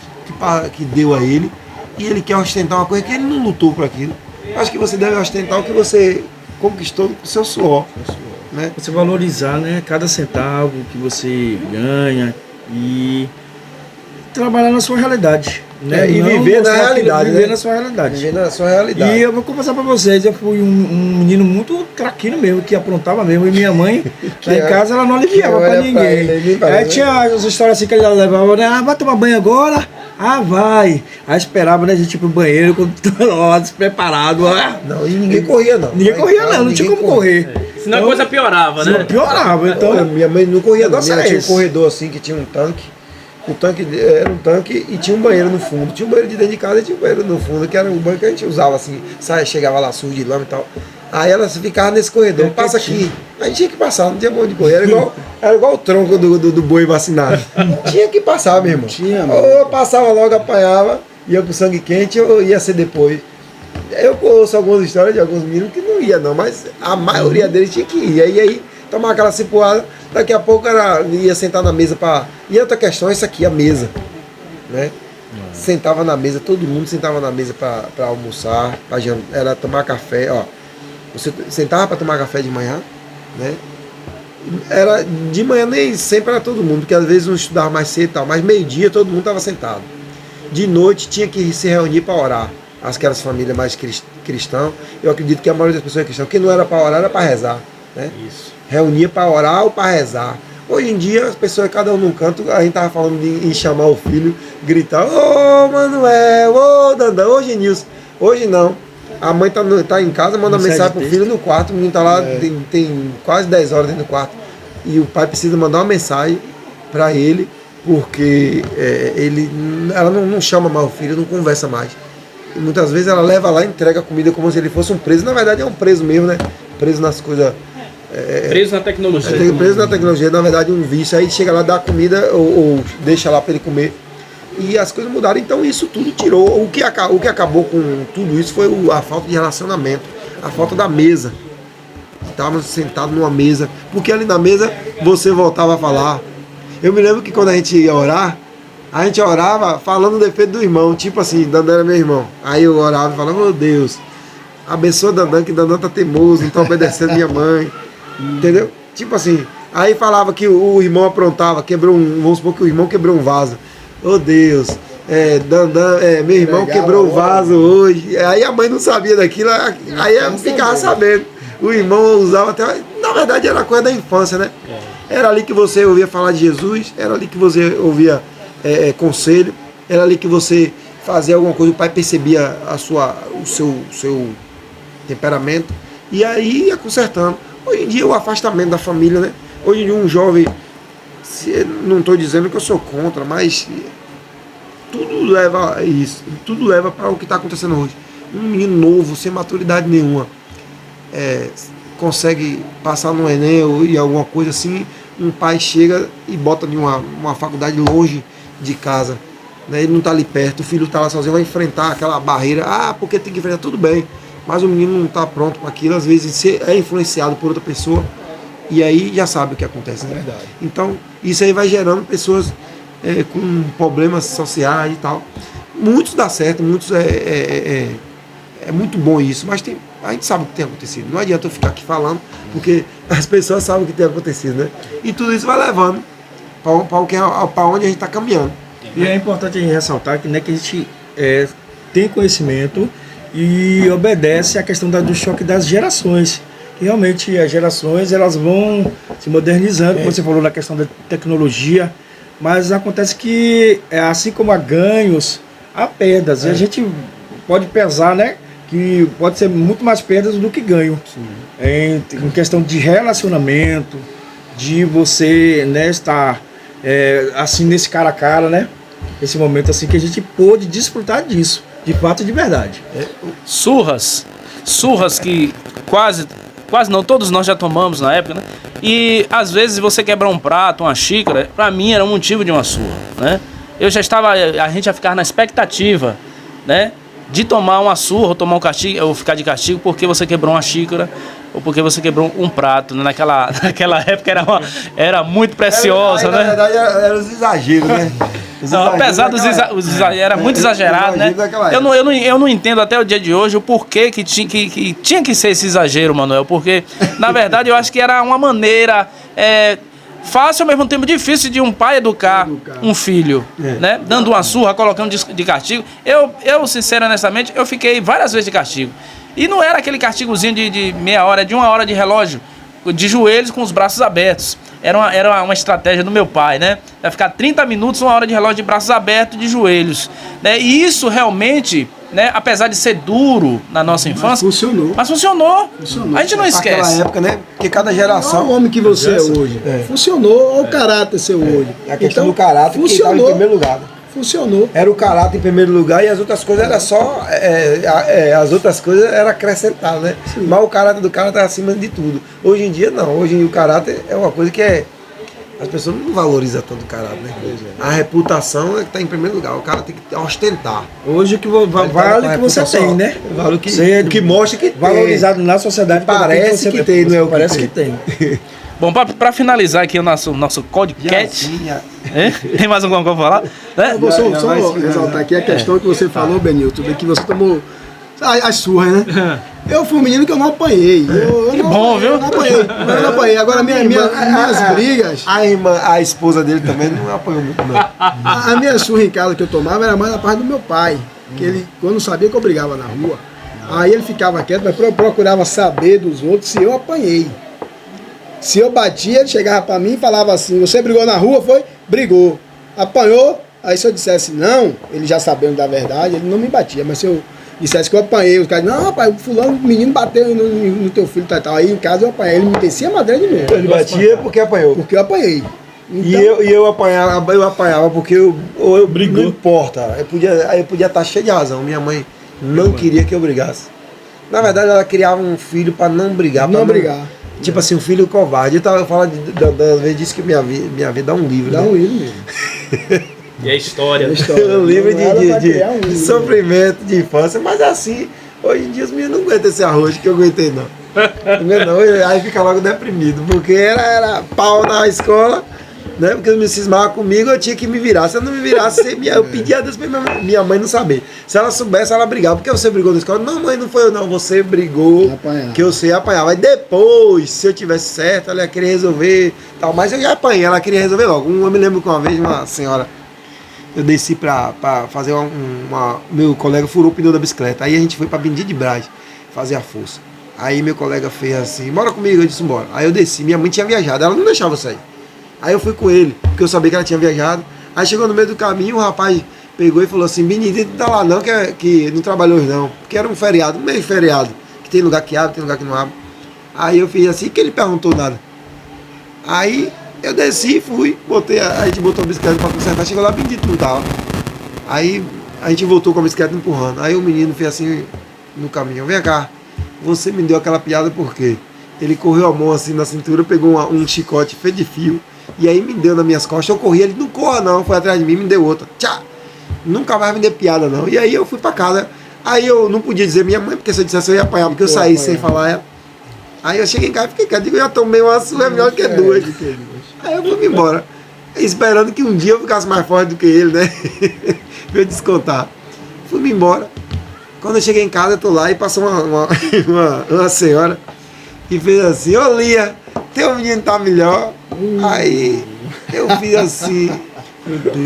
deu a ele, e ele quer ostentar uma coisa que ele não lutou por aquilo. Eu acho que você deve ostentar o que você conquistou com o seu suor. Né?
Você valorizar, né, cada centavo que você ganha e trabalhar na sua realidade. Né?
E
Não
viver na
mostrar aquilo,
realidade.
viver
né?
na sua realidade.
Viver na sua realidade.
E eu vou confessar pra vocês, eu fui um menino muito traquino mesmo, que aprontava mesmo. E minha mãe, lá em casa, ela não aliviava pra
olha
ninguém.
pra ele,
Aí
né?
tinha as histórias assim que ele levava, né? Ah, vai tomar banho agora? Ah, vai. Aí esperava, né, a gente ir pro banheiro, quando tava despreparado. Ah,
Não, e ninguém corria, não.
ninguém corria não tinha como correr.
Senão a coisa piorava, né?
Piorava, então...
Minha mãe não corria, não.
negócio
Minha
é
tinha um
esse.
corredor assim que tinha um tanque. O tanque era um tanque e tinha um banheiro no fundo. Tinha um banheiro de dentro de casa e tinha um banheiro no fundo, que era o banho que a gente usava assim, chegava lá sujo de lama e tal. Aí ela ficava nesse corredor, passa aqui. A gente tinha que passar, não tinha bom de correr. Era igual o tronco do boi vacinado. Tinha que passar, meu irmão. Ou eu passava logo, apanhava, ia pro sangue quente, ou ia ser depois. Eu ouço algumas histórias de alguns meninos que não ia não, mas a maioria deles tinha que ir. E aí tomar aquela cipuada, daqui a pouco ia sentar na mesa para. E outra questão é isso aqui, a mesa. Né? Sentava na mesa, todo mundo sentava na mesa para almoçar, era tomar café, ó. Você sentava para tomar café de manhã, né? Era de manhã, nem sempre era todo mundo, porque às vezes um estudava mais cedo e tal, mas meio-dia todo mundo estava sentado. De noite tinha que se reunir para orar. Aquelas famílias mais cristãs, eu acredito que a maioria das pessoas é cristã, que não era para orar, era para rezar. Né?
Isso.
Reunia para orar ou para rezar. Hoje em dia, as pessoas, cada um num canto, a gente tava falando em chamar o filho, gritar, ô Manuel, ô Dandan, ô Genilson. Hoje não. A mãe tá em casa, manda mensagem pro filho no quarto, o menino tá lá, tem quase 10 horas dentro do quarto. E o pai precisa mandar uma mensagem para ele, porque ela não chama mais o filho, não conversa mais. E muitas vezes ela leva lá e entrega a comida como se ele fosse um preso. Na verdade é um preso mesmo, né? Preso nas coisas...
Preso na tecnologia.
Preso na tecnologia, na verdade um vício. Aí chega lá, dá a comida ou deixa lá para ele comer. E as coisas mudaram, então isso tudo tirou. O que acabou com tudo isso foi a falta de relacionamento, a falta da mesa. Estávamos sentados numa mesa, porque ali na mesa você voltava a falar. Eu me lembro que quando a gente ia orar, a gente orava falando o defeito do irmão, tipo assim, Dandan era meu irmão. Aí eu orava e falava, meu Deus, abençoa Dandan, que Dandan tá teimoso, não tá obedecendo minha mãe. Entendeu? Tipo assim, aí falava que o irmão aprontava, vamos supor que o irmão quebrou um vaso. Oh Deus, Dandan, meu irmão quebrou o vaso hoje. Aí a mãe não sabia daquilo, aí ela ficava sabendo. O irmão usava até. Na verdade era coisa da infância, né? Era ali que você ouvia falar de Jesus, era ali que você ouvia conselho, era ali que você fazia alguma coisa, o pai percebia o seu temperamento, e aí ia consertando. Hoje em dia o afastamento da família, né? Hoje em dia um jovem, não estou dizendo que eu sou contra, mas tudo leva a isso, tudo leva para o que está acontecendo hoje. Um menino novo, sem maturidade nenhuma, consegue passar no Enem ou em alguma coisa assim, um pai chega e bota em uma faculdade longe de casa, né? Ele não está ali perto, o filho está lá sozinho, vai enfrentar aquela barreira, porque tem que enfrentar, tudo bem, mas o menino não está pronto para aquilo, às vezes é influenciado por outra pessoa, e aí já sabe o que acontece, né?
Verdade.
Então, isso aí vai gerando pessoas com problemas sociais e tal. Muitos dá certo, muitos é muito bom isso, mas a gente sabe o que tem acontecido. Não adianta eu ficar aqui falando, porque as pessoas sabem o que tem acontecido, né? E tudo isso vai levando para onde a gente está caminhando.
E é importante a gente ressaltar que, né, que a gente tem conhecimento e obedece à questão do choque das gerações. E realmente as gerações elas vão se modernizando, como você falou na questão da tecnologia, mas acontece que assim como há ganhos, há perdas. E a gente pode pesar, né? Que pode ser muito mais perdas do que ganho. Em questão de relacionamento, de você, né, estar assim nesse cara a cara, né? Esse momento assim que a gente pôde desfrutar disso, de fato e de verdade.
Surras que quase não, todos nós já tomamos na época, né? E às vezes você quebrar um prato, uma xícara, pra mim era um motivo de uma surra, né? Eu já estava, a gente ia ficar na expectativa, né? De tomar uma surra ou tomar um castigo, ou ficar de castigo porque você quebrou uma xícara ou porque você quebrou um prato, né? Naquela época era muito preciosa, né?
Na verdade, era os exageros, né?
Não, apesar dos exageros, era muito exagerado, né? Eu não entendo até o dia de hoje o porquê que tinha que ser esse exagero, Manuel, porque, na verdade, eu acho que era uma maneira fácil ao mesmo tempo difícil de um pai educar um filho, né? Dando uma surra, colocando de castigo. Eu, sincero, honestamente, eu fiquei várias vezes de castigo. E não era aquele castigozinho de meia hora, de 1 hora de relógio, de joelhos com os braços abertos. Era uma estratégia do meu pai, né? Vai ficar 30 minutos, 1 hora de relógio de braços abertos, de joelhos, né? E isso realmente, né, apesar de ser duro na nossa infância, mas funcionou. A gente não esquece.
Naquela época, né? Porque cada
Olha
geração...
o homem que você é hoje. Funcionou. Olha o caráter seu hoje.
A questão
Então,
do caráter que estava em primeiro lugar.
Funcionou.
Era o caráter em primeiro lugar e as outras coisas era só... as outras coisas era acrescentar, né?
Sim.
Mas o caráter do cara está acima de tudo. Hoje em dia, não. Hoje em dia o caráter é uma coisa que as pessoas não valorizam tanto o caráter, né? A reputação é que está em primeiro lugar. O cara tem que ostentar.
Hoje o que vale o que você tem, né?
Vale o que mostra que tem.
Valorizado na sociedade.
Parece que tem, não é o que
parece
tem.
que tem.
Bom, para finalizar aqui o nosso podcast, tem mais alguma coisa pra falar? Né?
Eu vou só ressaltar aqui a questão que você falou, Benilton, que você tomou as surras, né? Eu fui um menino que eu não apanhei.
Que bom, viu?
Eu não apanhei. Agora, minhas brigas...
A esposa dele também não apanhou muito, não.
A minha surra em casa que eu tomava era mais da parte do meu pai. Que ele, quando sabia que eu brigava na rua, aí ele ficava quieto, mas eu procurava saber dos outros se eu apanhei. Se eu batia, ele chegava pra mim e falava assim: você brigou na rua, foi? Brigou. Apanhou? Aí se eu dissesse não, ele já sabendo da verdade, ele não me batia. Mas se eu dissesse que eu apanhei, os caras, não, rapaz, o fulano, o menino bateu no teu filho, tal. Aí em casa eu apanhei, ele me descia a madeira de novo.
Ele batia porque apanhou.
Porque eu apanhei. Então,
E eu apanhava porque eu brigou. Não importa. Eu podia estar cheio de razão. Minha mãe não queria que eu brigasse. Na verdade, ela criava um filho para não brigar.
Não brigar.
Tipo assim, um filho covarde. Eu falo da vez disso que minha vida dá um livro.
Dá
né?
um livro mesmo.
E a história.
Um livro de sofrimento, de infância. Mas assim, hoje em dia os meninos não aguentam esse arroz que eu aguentei, não. Aí fica logo deprimido. Porque era pau na escola. Né? Porque me cismava comigo, eu tinha que me virar. Se eu não me virasse, eu pedia a Deus pra minha mãe não saber. Se ela soubesse, ela brigava. Por que você brigou na escola? Não, mãe, não foi eu não. Você brigou, que eu sei apanhar. Mas depois, se eu tivesse certo, ela ia querer resolver. Tal. Mas eu já apanhei, ela queria resolver logo. Eu me lembro que uma vez uma senhora, eu desci pra fazer meu colega furou o pneu da bicicleta. Aí a gente foi pra Benedito de Brás fazer a força. Aí meu colega fez assim: bora comigo. Eu disse: bora. Aí eu desci, minha mãe tinha viajado, ela não deixava eu sair. Aí eu fui com ele, porque eu sabia que ela tinha viajado. Aí chegou no meio do caminho, o rapaz pegou e falou assim: Benedito, não tá lá não, que não trabalhou hoje não. Porque era um feriado, um meio feriado. Que tem lugar que abre, tem lugar que não abre. Aí eu fiz assim, que ele perguntou nada. Aí eu desci, fui, a gente botou a bicicleta pra consertar, chegou lá, Benedito não tava. Aí a gente voltou com a bicicleta empurrando. Aí o menino fez assim no caminho: vem cá, você me deu aquela piada por quê? Ele correu a mão assim na cintura, pegou um chicote feito de fio. E aí me deu nas minhas costas, eu corri, ele não corra não, foi atrás de mim, me deu outra. Tchá! Nunca mais me deu piada não. E aí eu fui pra casa, aí eu não podia dizer minha mãe, porque se eu dissesse eu ia apanhar, porque eu saí sem falar ela. Aí eu cheguei em casa e fiquei quieto, digo, eu já tomei uma surra, é melhor que duas. Aí eu fui embora, esperando que um dia eu ficasse mais forte do que ele, né? Pra eu descontar. Fui embora. Quando eu cheguei em casa, eu tô lá e passou uma senhora e fez assim: ô Lia, teu menino tá melhor. Aí eu fiz assim.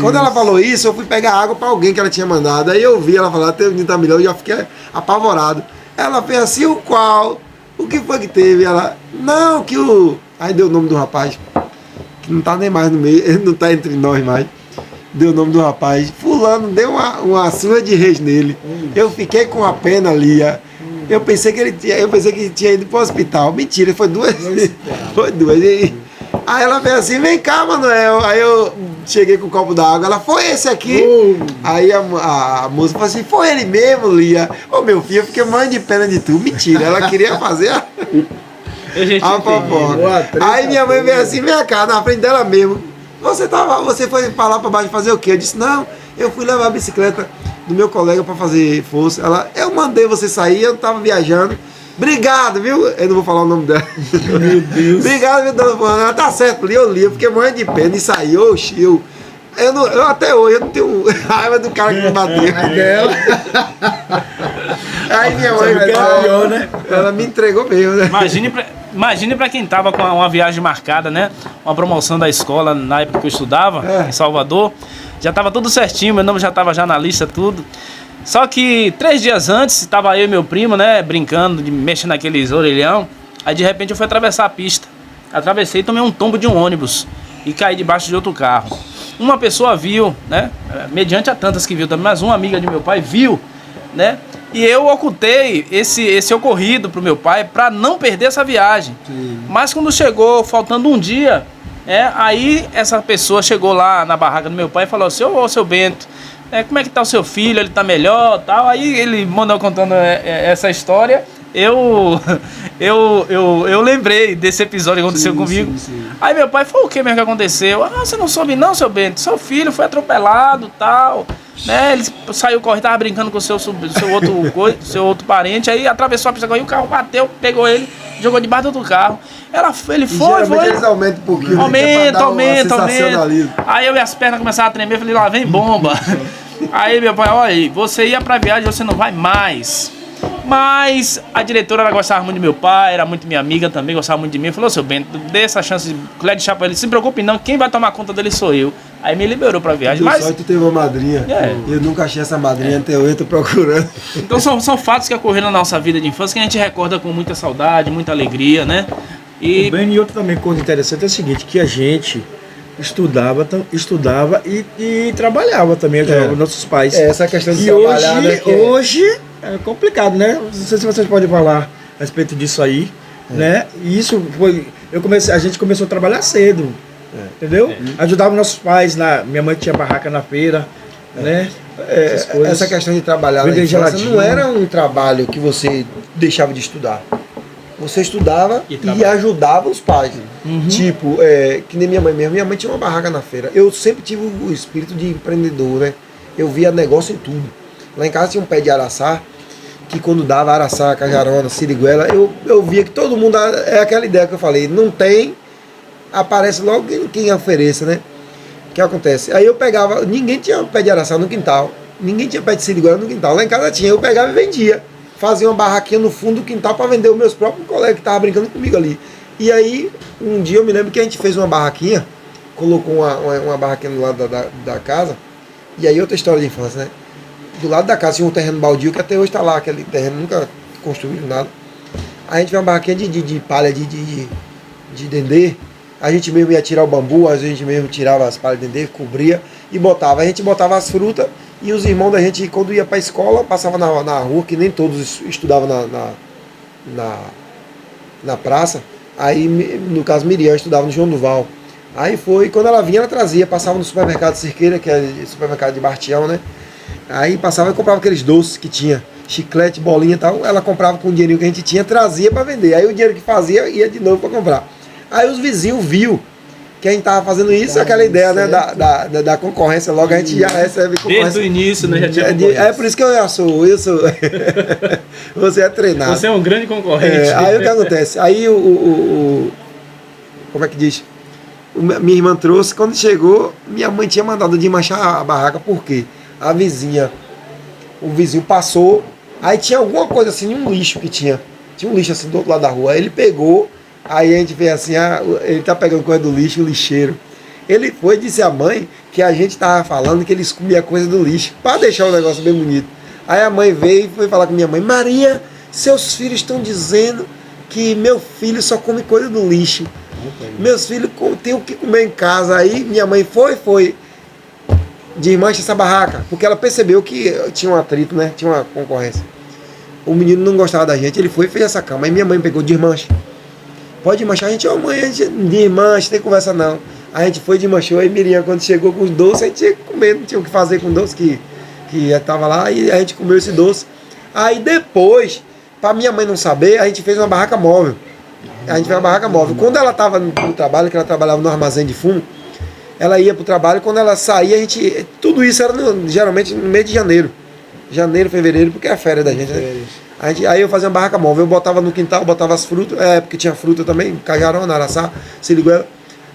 Quando ela falou isso, eu fui pegar água pra alguém que ela tinha mandado. Aí eu vi ela falar: teu menino tá melhor. Eu já fiquei apavorado. Ela fez assim: o qual? o que foi que teve? Ela, não, que o... Aí deu o nome do rapaz, que não tá nem mais no meio, ele não tá entre nós mais. Deu o nome do rapaz. Fulano deu uma surra de reis nele. Eu fiquei com a pena ali. Eu pensei que tinha ido pro hospital. Mentira, foi duas. Foi duas. Aí ela veio assim, vem cá, Manuel. Aí eu cheguei com o copo d'água. Ela, foi esse aqui? Aí a moça falou assim, foi ele mesmo, Lia. Ô meu filho, eu fiquei morrendo de pena de tu. Mentira, ela queria fazer a fofoca. Aí minha mãe veio assim, vem cá, na frente dela mesmo. Você foi pra lá pra baixo fazer o quê? Eu disse, não, eu fui levar a bicicleta do meu colega pra fazer força. Ela, eu mandei você sair, eu tava viajando. Obrigado, viu? Eu não vou falar o nome dela. Meu Deus. Obrigado, viu, dona Fulana? Ela tá certo, eu li, eu fiquei morrendo de pena e saí. Oxi, eu até hoje eu não tenho raiva do cara que me bateu. Aí minha mãe, ela me entregou mesmo, né?
Imagine pra quem tava com uma viagem marcada, né? Uma promoção da escola na época que eu estudava, em Salvador. Já tava tudo certinho, meu nome já tava já na lista, tudo. Só que 3 dias antes, tava eu e meu primo, né? Brincando, mexendo naqueles orelhão. Aí de repente eu fui atravessar a pista. Atravessei e tomei um tombo de um ônibus. E caí debaixo de outro carro. Uma pessoa viu, né? Mediante a tantas que viu também, mas uma amiga de meu pai viu, né? E eu ocultei esse ocorrido pro meu pai para não perder essa viagem. Sim. Mas quando chegou, faltando um dia, aí essa pessoa chegou lá na barraca do meu pai e falou assim, ô seu Bento, como é que tá o seu filho? Ele tá melhor tal? Aí ele mandou contando essa história. Eu lembrei desse episódio que aconteceu comigo. Sim. Aí meu pai falou, o que mesmo que aconteceu? Ah, você não soube não, seu Bento? Seu filho foi atropelado tal, né? Ele saiu correndo, tava brincando com o seu outro parente, aí atravessou a pista, aí o carro bateu, pegou ele, jogou debaixo do outro carro. Ele foi.
Eles aumentam um pouquinho.
Aumenta. Aí eu e as pernas começaram a tremer, falei, lá vem bomba. Aí meu pai, olha aí, você ia pra viagem, você não vai mais. Mas a diretora, ela gostava muito de meu pai, era muito minha amiga também, gostava muito de mim. Falou, seu Bento, dê essa chance de colher de chá pra ele, se preocupe não, quem vai tomar conta dele sou eu. Aí me liberou pra viagem.
Mas só tu teve uma madrinha. Eu nunca achei essa madrinha, até hoje eu tô procurando.
Então são fatos que ocorreram na nossa vida de infância que a gente recorda com muita saudade, muita alegria, né?
E outro também coisa interessante é o seguinte, que a gente estudava e trabalhava também, ajudava os nossos pais.
Essa questão de
trabalhar, hoje é complicado, né? Não sei se vocês podem falar a respeito disso aí, né? E isso foi... a gente começou a trabalhar cedo, entendeu? Ajudava nossos pais, minha mãe tinha barraca na feira, né?
Essa questão de trabalhar na infância não era um trabalho que você deixava de estudar. Você estudava e ajudava os pais. Tipo, que nem minha mãe mesmo. Minha mãe tinha uma barraca na feira. Eu sempre tive o espírito de empreendedor, né? Eu via negócio em tudo. Lá em casa tinha um pé de araçá, que quando dava araçá, cajarona, siriguela, eu via que todo mundo... É aquela ideia que eu falei, não tem, aparece logo quem ofereça, né? O que acontece? Aí eu pegava... Ninguém tinha pé de araçá no quintal. Ninguém tinha pé de siriguela no quintal. Lá em casa tinha. Eu pegava e vendia. Fazia uma barraquinha no fundo do quintal para vender os meus próprios colegas que estavam brincando comigo ali. E aí, um dia eu me lembro que a gente fez uma barraquinha, colocou uma barraquinha do lado da casa, e aí outra história de infância, né? Do lado da casa tinha um terreno baldio que até hoje está lá, aquele terreno nunca construíram nada. Aí a gente fez uma barraquinha de palha de dendê, a gente mesmo ia tirar o bambu, a gente mesmo tirava as palhas de dendê, cobria e botava. A gente botava as frutas. E os irmãos da gente, quando ia para a escola, passava na rua, que nem todos estudavam na praça. Aí, no caso, Miriam estudava no João Duval. Aí foi, quando ela vinha, ela trazia, passava no supermercado Cerqueira, que é o supermercado de Bartião, né? Aí passava e comprava aqueles doces que tinha, chiclete, bolinha e tal. Ela comprava com o dinheirinho que a gente tinha, trazia para vender. Aí o dinheiro que fazia, ia de novo para comprar. Aí os vizinhos viu que a gente tava fazendo isso, aquela ideia, né, da concorrência, logo a gente já recebe concorrência.
Desde o início, né, já tinha concorrência.
É por isso que eu sou você é treinado.
Você é um grande concorrente.
Aí o que acontece? Aí como é que diz? Minha irmã trouxe, quando chegou, minha mãe tinha mandado desmanchar a barraca, por quê? O vizinho passou, aí tinha alguma coisa assim, um lixo que tinha um lixo assim do outro lado da rua, aí ele pegou. Aí a gente vê assim, ele tá pegando coisa do lixo, o lixeiro. Ele foi e disse à mãe que a gente tava falando que eles comiam coisa do lixo, para deixar o negócio bem bonito. Aí a mãe veio e foi falar com minha mãe, Maria, seus filhos estão dizendo que meu filho só come coisa do lixo. Meus filhos têm o que comer em casa. Aí minha mãe foi desmancha essa barraca, porque ela percebeu que tinha um atrito, né? Tinha uma concorrência. O menino não gostava da gente, ele foi e fez essa cama. Aí minha mãe pegou, desmancha. Pode desmanchar, a gente, mãe, a gente desmancha, não tem conversa não. A gente foi, desmanchou, aí Miriam, quando chegou com os doces, a gente tinha que comer, não tinha o que fazer com o doce que estava lá, e a gente comeu esse doce. Aí depois, para minha mãe não saber, a gente fez uma barraca móvel. A gente fez uma barraca móvel. Quando ela estava no trabalho, que ela trabalhava no armazém de fumo, ela ia para o trabalho, quando ela saía, a gente. Tudo isso era geralmente no mês de janeiro. Janeiro, fevereiro, porque é a férias da gente, né? Aí eu fazia uma barraca móvel, eu botava no quintal, botava as frutas, porque tinha fruta também, cajarona, araçá, siriguela.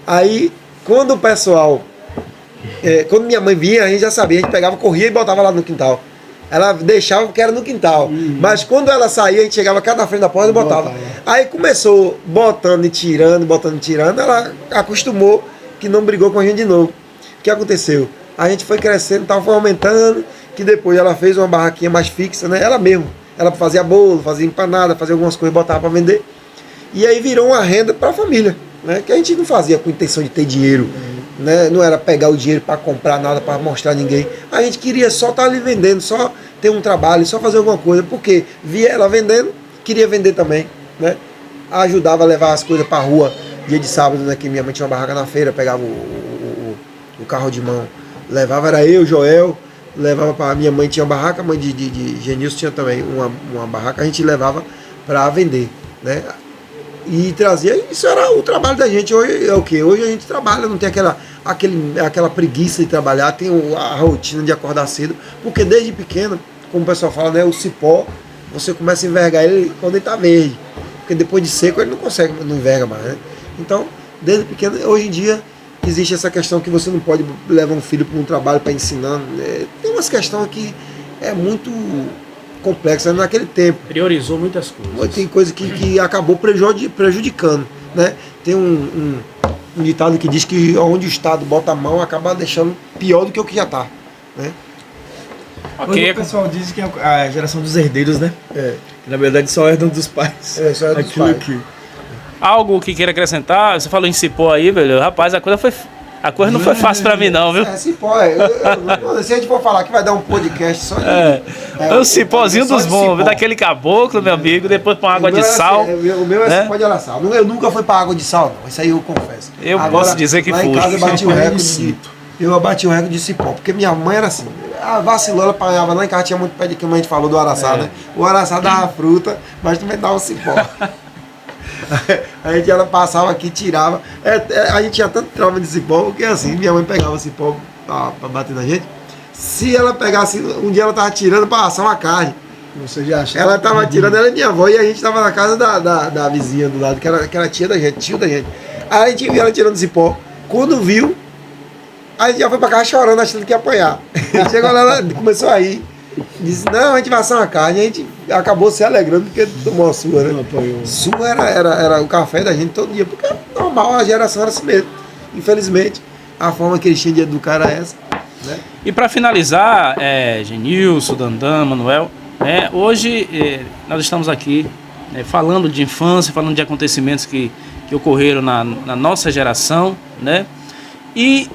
Aí, quando o pessoal. Quando minha mãe vinha, a gente já sabia, a gente pegava, corria e botava lá no quintal. Ela deixava porque era no quintal. Mas quando ela saía, a gente chegava cá na frente da porta e botava. Aí começou botando e tirando, ela acostumou que não brigou com a gente de novo. O que aconteceu? A gente foi crescendo, foi aumentando, que depois ela fez uma barraquinha mais fixa, né? Ela mesmo. Ela fazia bolo, fazia empanada, fazia algumas coisas, botava para vender. E aí virou uma renda para a família, né? Que a gente não fazia com intenção de ter dinheiro, né? Não era pegar o dinheiro para comprar nada, para mostrar a ninguém. A gente queria só estar ali vendendo, só ter um trabalho, só fazer alguma coisa, porque via ela vendendo, queria vender também, né? Ajudava a levar as coisas para a rua, dia de sábado, né? Que minha mãe tinha uma barraca na feira, pegava o carro de mão, levava, era eu, Joel, levava para minha mãe, tinha uma barraca, a mãe de Genilson tinha também uma barraca, a gente levava para vender, né? E trazia, isso era o trabalho da gente. Hoje é o quê? Hoje a gente trabalha, não tem aquela preguiça de trabalhar, tem a rotina de acordar cedo, porque desde pequeno, como o pessoal fala, né, o cipó, você começa a envergar ele quando ele está verde, porque depois de seco ele não enverga mais, né? Então, desde pequeno, hoje em dia, existe essa questão que você não pode levar um filho para um trabalho para ensinar, né? Tem umas questões que é muito complexa, né? Naquele tempo.
Priorizou muitas coisas.
Tem coisa que acabou prejudicando, né? Tem um ditado que diz que onde o Estado bota a mão acaba deixando pior do que o que já está, né?
Okay. O pessoal diz que é a geração dos herdeiros, né? Que na verdade só herdam dos pais.
Só herdam dos pais.
Aqui.
Algo que queira acrescentar? Você falou em cipó aí, velho. Rapaz, a coisa não foi fácil pra mim não, viu?
Cipó, se a gente for falar que vai dar um podcast só de...
o cipózinho dos bons, viu? Daquele caboclo, meu amigo, depois com água de sal.
O meu é cipó de araçá. Eu nunca fui pra água de sal, não. Isso aí eu confesso.
Eu posso dizer que
lá
fui.
Em casa eu bati o recorde de cipó, porque minha mãe era assim, vacilou, ela apanhava lá em casa, tinha muito pé de que a gente falou do araçá, né? O araçá dava fruta, mas também dava cipó. Ela passava aqui, tirava. A gente tinha tanto trauma de cipó, porque assim, minha mãe pegava cipó pra bater na gente. Se ela pegasse, um dia ela tava tirando pra assar uma carne.
Você já achou?
Ela tava tirando, ela é minha avó, e a gente tava na casa da vizinha do lado, que era tia da gente, tio da gente. Aí a gente viu ela tirando cipó. Quando viu, a gente já foi pra casa chorando, achando que ia apanhar. Chegou lá, ela começou a rir. Disse, não, a gente vai assar uma carne. A gente acabou se alegrando porque tomou a sua, né? Sua era o café da gente todo dia, porque é normal, a geração era assim mesmo. Infelizmente, a forma que eles tinham de educar era essa, né?
E para finalizar, Genilson, Dandan, Manuel, hoje nós estamos aqui falando de infância, falando de acontecimentos que ocorreram na nossa geração, né? E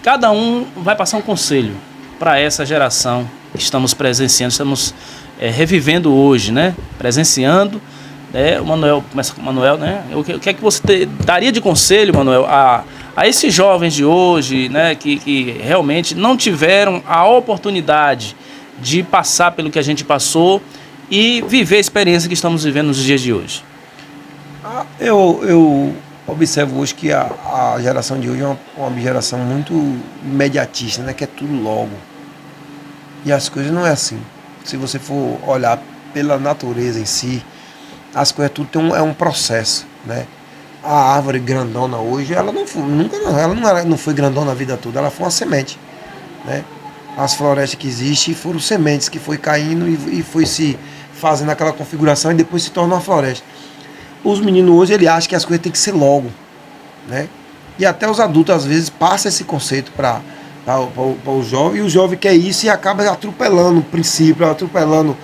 cada um vai passar um conselho para essa geração que estamos presenciando, estamos revivendo hoje, né? Presenciando. O Manuel, começa com o Manuel, né? O que é que você daria de conselho, Manuel, a esses jovens de hoje, né? Que realmente não tiveram a oportunidade de passar pelo que a gente passou e viver a experiência que estamos vivendo nos dias de hoje?
Eu observo hoje que a geração de hoje é uma geração muito imediatista, né? Que é tudo logo. E as coisas não é assim. Se você for olhar pela natureza em si, as coisas tudo é um processo, né? A árvore grandona hoje, ela não foi grandona a vida toda, ela foi uma semente, né? As florestas que existem foram sementes que foi caindo e foi se fazendo aquela configuração e depois se torna uma floresta. Os meninos hoje, ele acham que as coisas têm que ser logo, né? E até os adultos, às vezes, passam esse conceito para o jovem, e o jovem quer isso e acaba atropelando o princípio, atropelando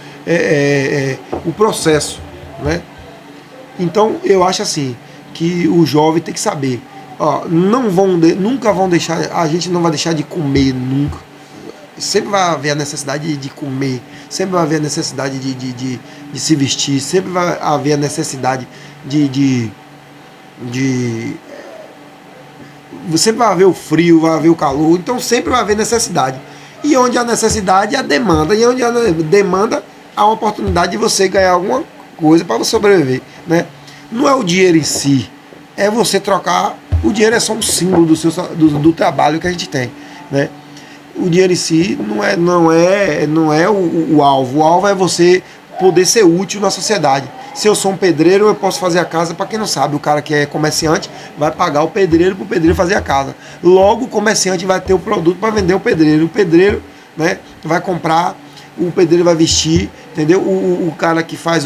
o processo, né? Então, eu acho assim, que o jovem tem que saber, ó, nunca vão deixar, a gente não vai deixar de comer nunca. Sempre vai haver a necessidade de comer, sempre vai haver a necessidade de se vestir, sempre vai haver a necessidade sempre vai haver o frio, vai haver o calor, então sempre vai haver necessidade. E onde há necessidade, há demanda. E onde há demanda, há uma oportunidade de você ganhar alguma coisa para você sobreviver, né? Não é o dinheiro em si, é você trocar. O dinheiro é só um símbolo do trabalho que a gente tem, né? O dinheiro em si não é o alvo. O alvo é você poder ser útil na sociedade. Se eu sou um pedreiro, eu posso fazer a casa. Para quem não sabe, o cara que é comerciante vai pagar o pedreiro para o pedreiro fazer a casa. Logo, o comerciante vai ter o produto para vender o pedreiro, né, vai comprar, o pedreiro vai vestir, entendeu? O cara que faz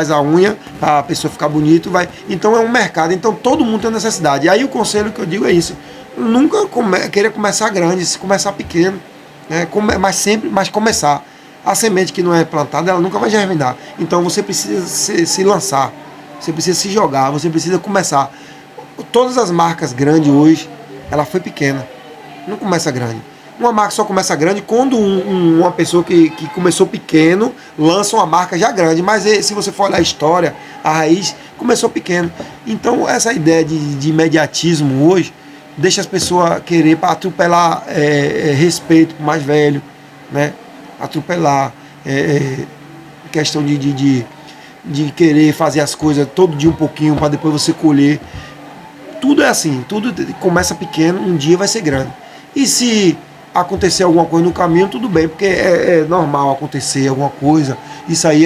a unha para a pessoa ficar bonito, vai. Então é um mercado. Então todo mundo tem necessidade. E aí o conselho que eu digo é isso: nunca querer começar grande, se começar pequeno, né? Mas começar. A semente que não é plantada, ela nunca vai germinar. Então você precisa se lançar, você precisa se jogar, você precisa começar. Todas as marcas grandes hoje, ela foi pequena, não começa grande. Uma marca só começa grande quando uma pessoa que começou pequeno lança uma marca já grande. Mas se você for olhar a história, a raiz começou pequeno. Então essa ideia de imediatismo hoje deixa as pessoas querer para atropelar respeito para o mais velho, né? Atropelar, questão de querer fazer as coisas todo dia um pouquinho para depois você colher. Tudo é assim, tudo começa pequeno, um dia vai ser grande. E se acontecer alguma coisa no caminho, tudo bem, porque é normal acontecer alguma coisa. Isso aí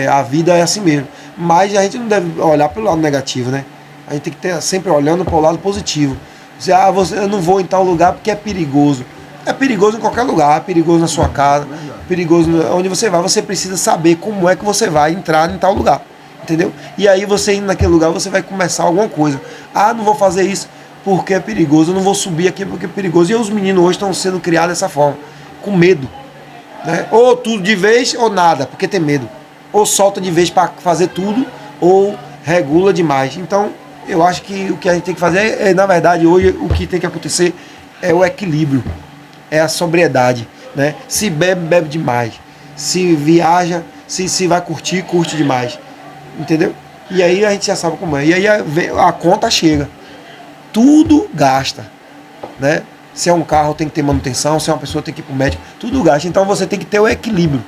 a vida é assim mesmo. Mas a gente não deve olhar pelo lado negativo, né? A gente tem que estar sempre olhando para o lado positivo. Dizer, eu não vou em tal lugar porque é perigoso. É perigoso em qualquer lugar, é perigoso na sua casa, perigoso onde você vai. Você precisa saber como é que você vai entrar em tal lugar, entendeu? E aí você indo naquele lugar, você vai começar alguma coisa. Ah, não vou fazer isso porque é perigoso, eu não vou subir aqui porque é perigoso. E os meninos hoje estão sendo criados dessa forma, com medo, né? Ou tudo de vez ou nada, porque tem medo. Ou solta de vez para fazer tudo, ou regula demais. Então, eu acho que o que a gente tem que fazer na verdade, hoje, o que tem que acontecer é o equilíbrio. É a sobriedade, né? Se bebe demais. Se viaja, se vai curte demais. Entendeu? E aí a gente já sabe como é. E aí a conta chega. Tudo gasta, né? Se é um carro, tem que ter manutenção. Se é uma pessoa, tem que ir para o médico. Tudo gasta. Então você tem que ter o equilíbrio.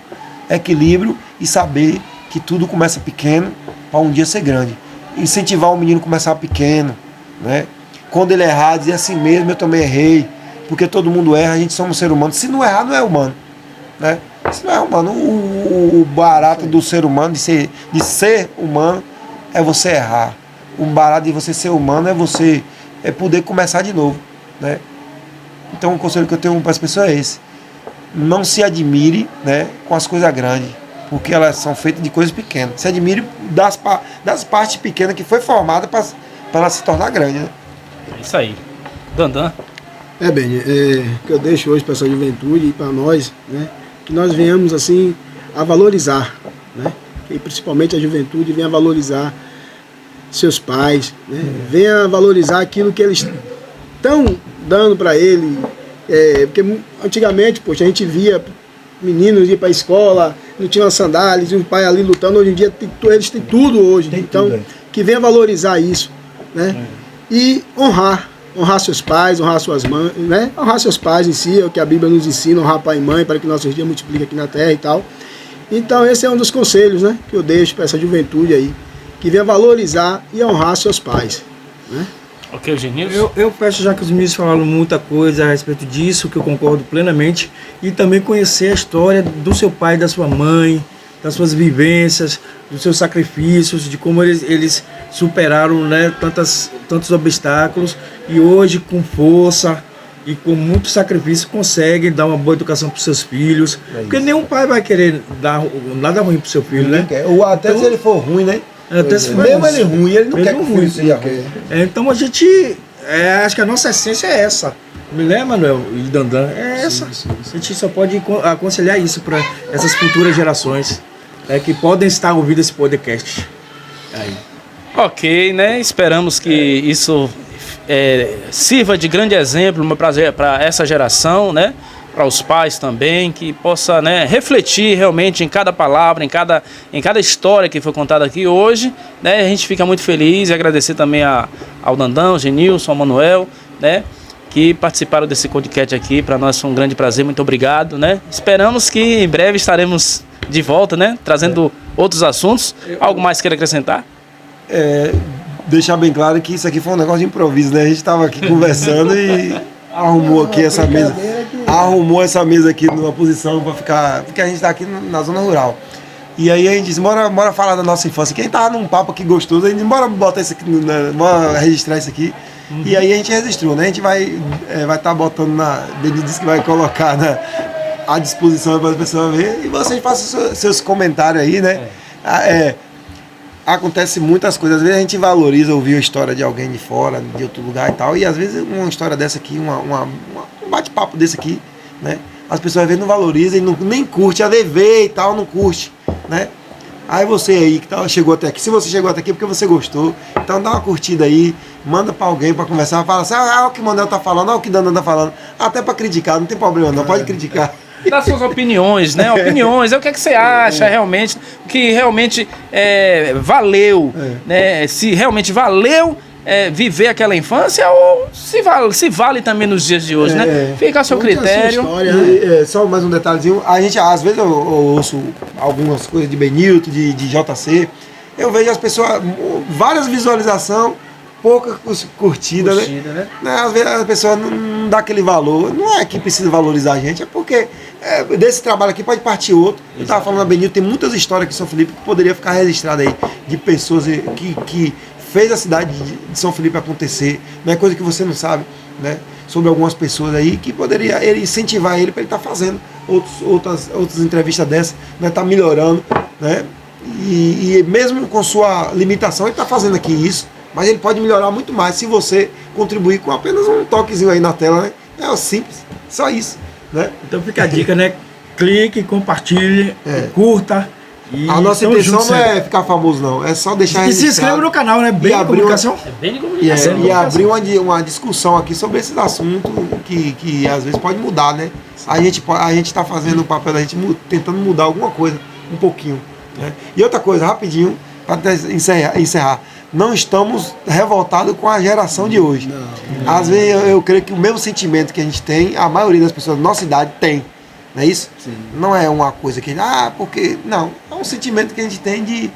Equilíbrio e saber que tudo começa pequeno para um dia ser grande. Incentivar o menino a começar pequeno, né? Quando ele errar, dizer assim mesmo, eu também errei. Porque todo mundo erra, a gente somos ser humano. Se não errar, não é humano, né? Se não é humano, o barato do ser humano, de ser humano, é você errar. O barato de você ser humano é poder começar de novo, né? Então o conselho que eu tenho para as pessoas é esse: não se admire, né, com as coisas grandes, porque elas são feitas de coisas pequenas. Se admire das partes pequenas que foi formada para ela se tornar grande, né?
É isso aí. Dandan.
Beni, que eu deixo hoje para essa juventude e para nós, né, que nós venhamos assim a valorizar, né, e principalmente a juventude venha valorizar seus pais, né, venha valorizar aquilo que eles estão dando para ele, porque antigamente, poxa, a gente via meninos ir para a escola, não tinham sandálias, e o pai ali lutando. Hoje em dia eles têm tudo hoje, então tudo, que venha valorizar isso, né, e honrar seus pais, honrar suas mães, né? Honrar seus pais em si, é o que a Bíblia nos ensina, honrar pai e mãe, para que nossos dias multipliquem aqui na terra e tal. Então esse é um dos conselhos, né, que eu deixo para essa juventude aí, que venha valorizar e honrar seus pais, né?
Ok, Genilson?
Eu peço, já que os meninos falaram muita coisa a respeito disso, que eu concordo plenamente, e também conhecer a história do seu pai e da sua mãe, das suas vivências, dos seus sacrifícios, de como eles superaram, né, tantos obstáculos, e hoje com força e com muito sacrifício conseguem dar uma boa educação para os seus filhos, porque nenhum pai vai querer dar nada ruim para o seu filho, né?
Ou até então, se ele for ruim, né?
Até se
mesmo ele ruim, ele não quer que o filho seja ruim.
Então a gente, acho que a nossa essência é essa, né, Manuel e Dandan? É essa. Sim. A gente só pode aconselhar isso para essas futuras gerações, que podem estar ouvindo esse podcast. Aí.
Ok, né? Esperamos que isso sirva de grande exemplo para essa geração, né? Para os pais também, que possa, né, refletir realmente em cada palavra, em cada história que foi contada aqui hoje, né? A gente fica muito feliz e agradecer também ao Dandão, ao Genilson, ao Manuel, né, que participaram desse podcast aqui. Para nós foi um grande prazer, muito obrigado, né? Esperamos que em breve estaremos de volta, né, trazendo outros assuntos. Algo mais queira acrescentar?
Deixar bem claro que isso aqui foi um negócio de improviso, né? A gente estava aqui conversando e arrumou aqui essa mesa. Arrumou essa mesa aqui numa posição para ficar. Porque a gente está aqui na zona rural. E aí a gente disse, bora falar da nossa infância. Quem tava num papo aqui gostoso, a gente bora botar isso aqui, bora registrar isso aqui. E aí a gente registrou, né? A gente vai estar botando ele disse que vai colocar à disposição para as pessoas verem. E vocês façam seus comentários aí, né? Acontece muitas coisas, às vezes a gente valoriza ouvir a história de alguém de fora, de outro lugar e tal, e às vezes uma história dessa aqui, um bate-papo desse aqui, né? As pessoas às vezes não valorizam e nem curte, a ver e tal, não curte, né? Aí você aí que chegou até aqui, se você chegou até aqui é porque você gostou, então dá uma curtida aí, manda pra alguém pra conversar, fala assim, o que o Manuel tá falando, o que o Dandan tá falando, até pra criticar, não tem problema não, pode criticar.
Das suas opiniões, né? Opiniões, o que é que você acha realmente, que realmente valeu, né? Se realmente valeu viver aquela infância ou se vale também nos dias de hoje, né? Fica a seu critério.
História, né?
Só mais um detalhezinho, a gente, às vezes eu ouço algumas coisas de Benilton, de JC, eu vejo as pessoas, várias visualizações, pouca curtida, né? Às vezes a pessoa não dá aquele valor. Não é que precisa valorizar a gente, é porque desse trabalho aqui pode partir outro. Eu estava falando a Benilton, tem muitas histórias aqui em São Felipe que poderia ficar registrada aí, de pessoas que fez a cidade de São Felipe acontecer, não é coisa que você não sabe, né? Sobre algumas pessoas aí que poderia incentivar ele para ele estar fazendo outras entrevistas dessas, né? Tá melhorando, né? E mesmo com sua limitação, ele está fazendo aqui isso. Mas ele pode melhorar muito mais se você contribuir com apenas um toquezinho aí na tela, né? É simples, só isso, né?
Então fica a dica, né? Clique, compartilhe, curta. E
a nossa intenção não é ficar famoso, não. É só deixar
e se inscreva no canal, né? Bem de Comunicação.
Bem de Comunicação.
E abrir uma discussão aqui sobre esses assuntos que às vezes pode mudar, né? A gente está fazendo o papel da gente tentando mudar alguma coisa, um pouquinho, né? E outra coisa, rapidinho, para encerrar. Não estamos revoltados com a geração de hoje. Às vezes eu creio que o mesmo sentimento que a gente tem, a maioria das pessoas da nossa idade tem. Não é isso? Sim. Não é uma coisa que porque... Não, é um sentimento que a gente tem de...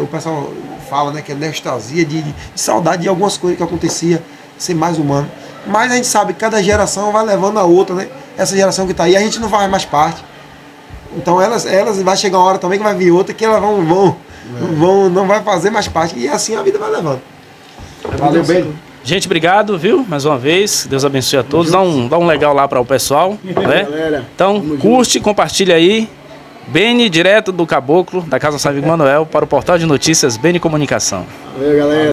o pessoal fala, né, que é nostalgia, de saudade de algumas coisas que acontecia, ser mais humano. Mas a gente sabe que cada geração vai levando a outra, né? Essa geração que está aí, a gente não faz mais parte. Então elas vai chegar uma hora também que vai vir outra que elas não vai fazer mais parte. E assim a vida vai levando. Valeu, bem.
Gente, obrigado, viu? Mais uma vez. Deus abençoe a todos. Dá um legal lá para o pessoal, né?
Galera,
então, curte, compartilha aí. Beni, direto do Caboclo, da Casa Savigo Manuel, para o portal de notícias Beni Comunicação.
Valeu, galera.